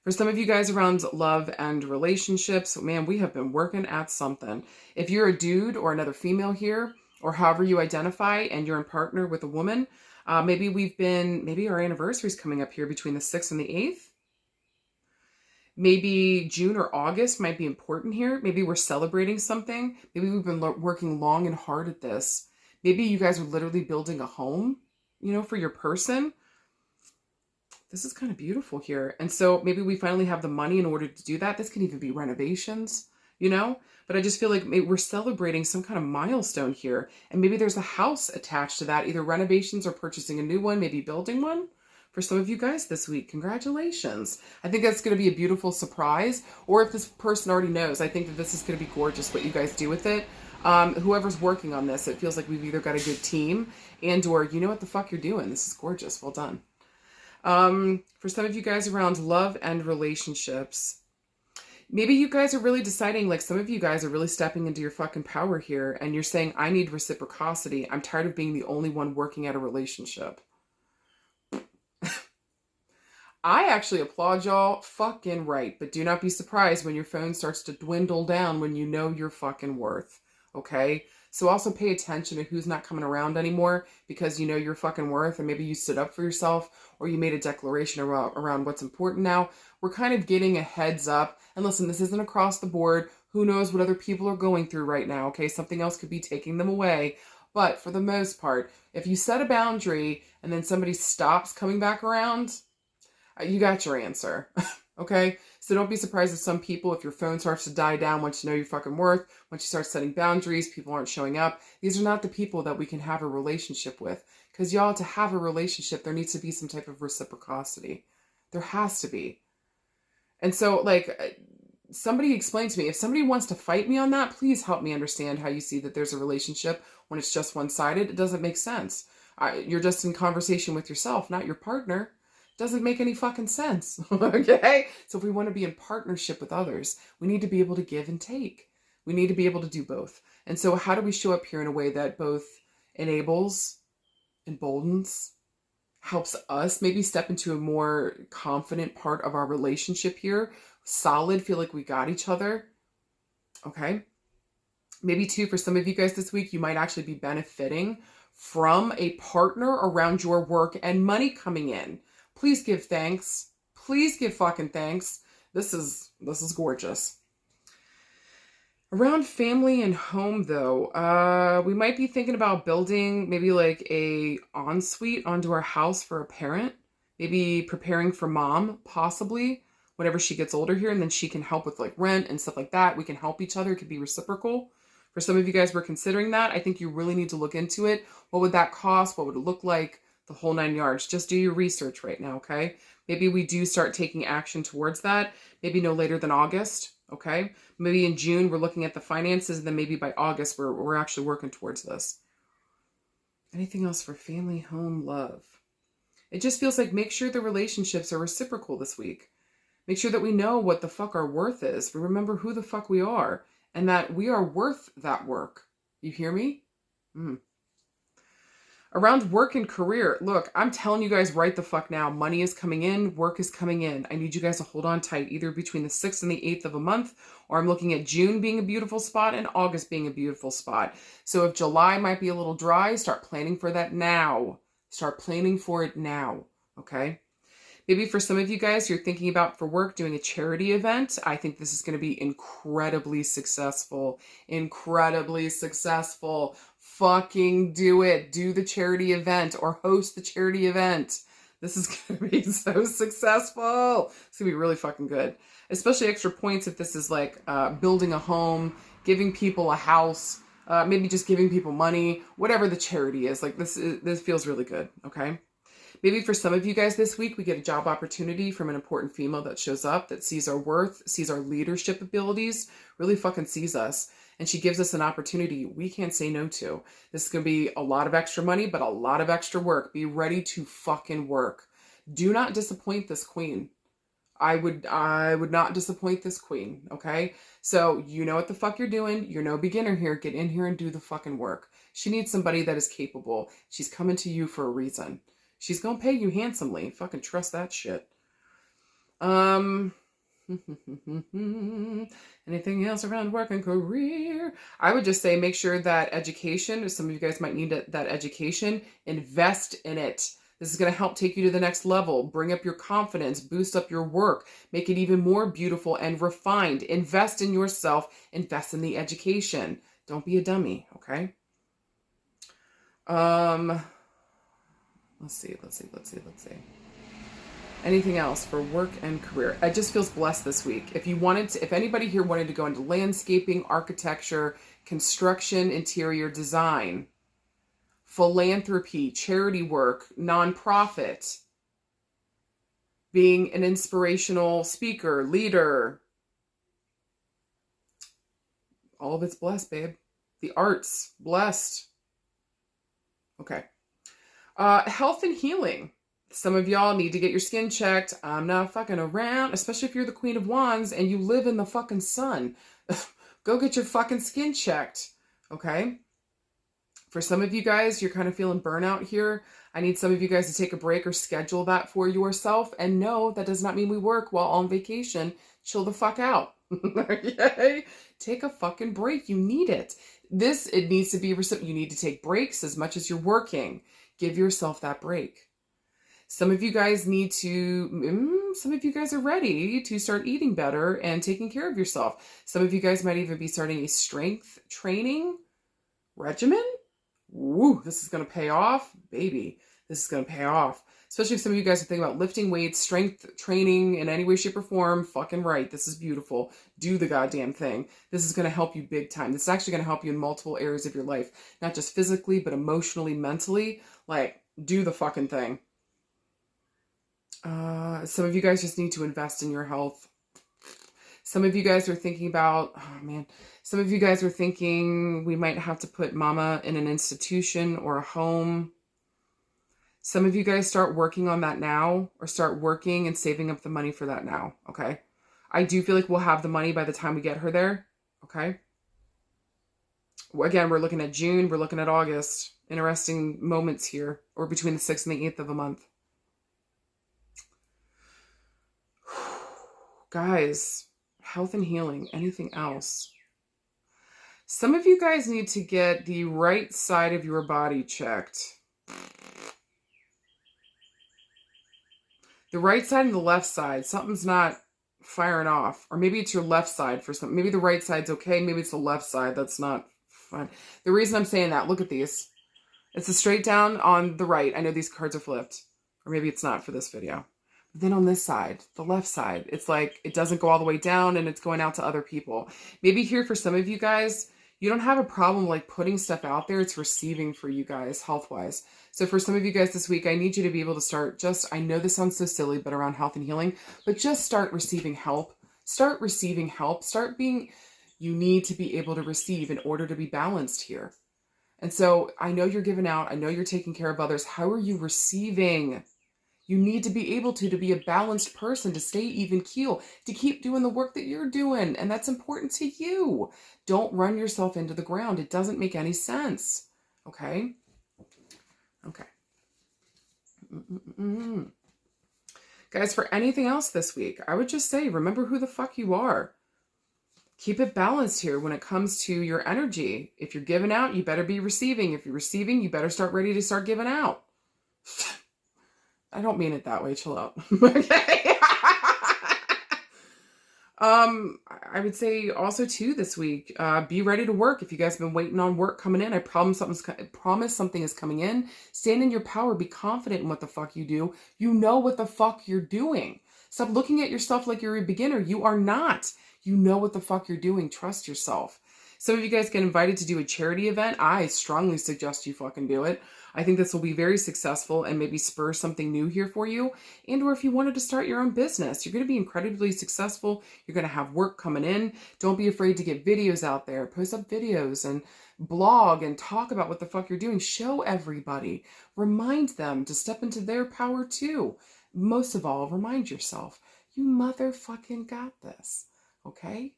S1: For some of you guys around love and relationships, man, we have been working at something. If you're a dude or another female here, or however you identify, and you're in partner with a woman, maybe our anniversary is coming up here between the 6th and the 8th. Maybe June or August might be important here. Maybe we're celebrating something. Maybe we've been working long and hard at this. Maybe you guys are literally building a home, for your person. This is kind of beautiful here. And so maybe we finally have the money in order to do that. This can even be renovations, But I just feel like maybe we're celebrating some kind of milestone here. And maybe there's a house attached to that, either renovations or purchasing a new one, maybe building one. For some of you guys this week, congratulations. I think that's going to be a beautiful surprise. Or if this person already knows, I think that this is going to be gorgeous what you guys do with it. Whoever's working on this, it feels like we've either got a good team and or you know what the fuck you're doing. This is gorgeous. Well done. For some of you guys around love and relationships, maybe you guys are really deciding, like some of you guys are really stepping into your fucking power here and you're saying, I need reciprocity. I'm tired of being the only one working at a relationship. I actually applaud y'all fucking right, but do not be surprised when your phone starts to dwindle down when you know your fucking worth, okay? So also pay attention to who's not coming around anymore because you know your fucking worth and maybe you stood up for yourself or you made a declaration around what's important now. We're kind of getting a heads up. And listen, this isn't across the board. Who knows what other people are going through right now, okay? Something else could be taking them away. But for the most part, if you set a boundary and then somebody stops coming back around, you got your answer, okay? So don't be surprised if some people, if your phone starts to die down once you know your fucking worth, once you start setting boundaries, people aren't showing up. These are not the people that we can have a relationship with. Because y'all, to have a relationship, there needs to be some type of reciprocity. There has to be. And so, like, somebody explain to me, if somebody wants to fight me on that, please help me understand how you see that there's a relationship when it's just one-sided. It doesn't make sense. You're just in conversation with yourself, not your partner. Doesn't make any fucking sense, okay? So if we want to be in partnership with others, we need to be able to give and take. We need to be able to do both. And so how do we show up here in a way that both enables, emboldens, helps us maybe step into a more confident part of our relationship here, solid, feel like we got each other, okay? Maybe too, for some of you guys this week, you might actually be benefiting from a partner around your work and money coming in. Please give thanks. Please give fucking thanks. This is gorgeous. Around family and home, though, we might be thinking about building maybe like a ensuite onto our house for a parent. Maybe preparing for mom, possibly, whenever she gets older here, and then she can help with like rent and stuff like that. We can help each other. It could be reciprocal. For some of you guys who are considering that, I think you really need to look into it. What would that cost? What would it look like? The whole 9 yards. Just do your research right now, okay? Maybe we do start taking action towards that. Maybe no later than August, okay? Maybe in June we're looking at the finances, and then maybe by August we're actually working towards this. Anything else for family, home, love? It just feels like make sure the relationships are reciprocal this week. Make sure that we know what the fuck our worth is. Remember who the fuck we are and that we are worth that work. You hear me? Around work and career, look, I'm telling you guys right the fuck now, money is coming in, work is coming in. I need you guys to hold on tight, either between the 6th and the 8th of a month, or I'm looking at June being a beautiful spot and August being a beautiful spot. So if July might be a little dry, start planning for that now. Start planning for it now, okay? Maybe for some of you guys, you're thinking about for work doing a charity event. I think this is going to be incredibly successful. Incredibly successful. Fucking do it. Do the charity event or host the charity event. This is going to be so successful. It's going to be really fucking good. Especially extra points if this is like building a home, giving people a house, maybe just giving people money, whatever the charity is. Like this feels really good, okay? Maybe for some of you guys this week, we get a job opportunity from an important female that shows up, that sees our worth, sees our leadership abilities, really fucking sees us. And she gives us an opportunity we can't say no to. This is going to be a lot of extra money, but a lot of extra work. Be ready to fucking work. Do not disappoint this queen. I would not disappoint this queen, okay? So you know what the fuck you're doing. You're no beginner here. Get in here and do the fucking work. She needs somebody that is capable. She's coming to you for a reason. She's gonna pay you handsomely. Fucking trust that shit. Anything else around work and career? I would just say make sure that education, some of you guys might need that education, invest in it. This is going to help take you to the next level, bring up your confidence, boost up your work, make it even more beautiful and refined. Invest in yourself, invest in the education. Don't be a dummy, okay? Let's see. Anything else for work and career? It just feels blessed this week. If anybody here wanted to go into landscaping, architecture, construction, interior design, philanthropy, charity work, nonprofit, being an inspirational speaker, leader, all of it's blessed, babe. The arts, blessed. Okay. Health and healing. Some of y'all need to get your skin checked. I'm not fucking around, especially if you're the Queen of Wands and you live in the fucking sun. Go get your fucking skin checked, okay? For some of you guys, you're kind of feeling burnout here. I need some of you guys to take a break or schedule that for yourself. And no, that does not mean we work while on vacation. Chill the fuck out, okay? Take a fucking break. You need it. It needs to be, you need to take breaks as much as you're working. Give yourself that break. Some of you guys some of you guys are ready to start eating better and taking care of yourself. Some of you guys might even be starting a strength training regimen. Woo, this is going to pay off, baby. This is going to pay off. Especially if some of you guys are thinking about lifting weights, strength training in any way, shape, or form. Fucking right. This is beautiful. Do the goddamn thing. This is going to help you big time. This is actually going to help you in multiple areas of your life. Not just physically, but emotionally, mentally. Like, do the fucking thing. Some of you guys just need to invest in your health. Some of you guys are thinking about, some of you guys are thinking we might have to put mama in an institution or a home. Some of you guys start working on that now, or start working and saving up the money for that now, okay? I do feel like we'll have the money by the time we get her there, okay? Again, we're looking at June, we're looking at August. Interesting moments here, or between the 6th and the 8th of a month. Guys, health and healing, anything else? Some of you guys need to get the right side of your body checked. The right side and the left side, something's not firing off. Or maybe it's your left side for something. Maybe the right side's okay. Maybe it's the left side that's not fine. The reason I'm saying that, look at these. It's a straight down on the right. I know these cards are flipped. Or maybe it's not for this video. But then on this side, the left side, it's like it doesn't go all the way down and it's going out to other people. Maybe here for some of you guys, you don't have a problem like putting stuff out there. It's receiving for you guys health-wise. So for some of you guys this week, I need you to be able to start I know this sounds so silly, but around health and healing, but just start receiving help. Start receiving help. You need to be able to receive in order to be balanced here. And so I know you're giving out. I know you're taking care of others. How are you receiving? You need to be able to be a balanced person, to stay even keel, to keep doing the work that you're doing. And that's important to you. Don't run yourself into the ground. It doesn't make any sense. Okay? Okay. Mm-mm-mm. Guys, for anything else this week, I would just say, remember who the fuck you are. Keep it balanced here when it comes to your energy. If you're giving out, you better be receiving. If you're receiving, you better start ready to start giving out. I don't mean it that way. Chill out. Okay. I would say also too this week, be ready to work. If you guys have been waiting on work coming in, I promise something is coming in. Stand in your power. Be confident in what the fuck you do. You know what the fuck you're doing. Stop looking at yourself like you're a beginner. You are not. You know what the fuck you're doing. Trust yourself. Some of you guys get invited to do a charity event. I strongly suggest you fucking do it. I think this will be very successful and maybe spur something new here for you. And or if you wanted to start your own business, you're going to be incredibly successful. You're going to have work coming in. Don't be afraid to get videos out there. Post up videos and blog and talk about what the fuck you're doing. Show everybody. Remind them to step into their power too. Most of all, remind yourself, you motherfucking got this. Okay?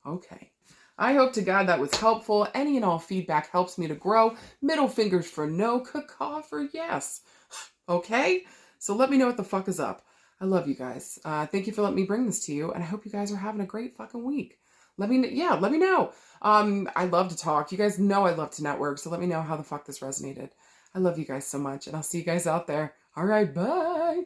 S1: Okay. I hope to God that was helpful. Any and all feedback helps me to grow. Middle fingers for no, caw for yes. Okay? So let me know what the fuck is up. I love you guys. Thank you for letting me bring this to you, and I hope you guys are having a great fucking week. Let me know. I love to talk. You guys know I love to network, so let me know how the fuck this resonated. I love you guys so much, and I'll see you guys out there. All right, bye.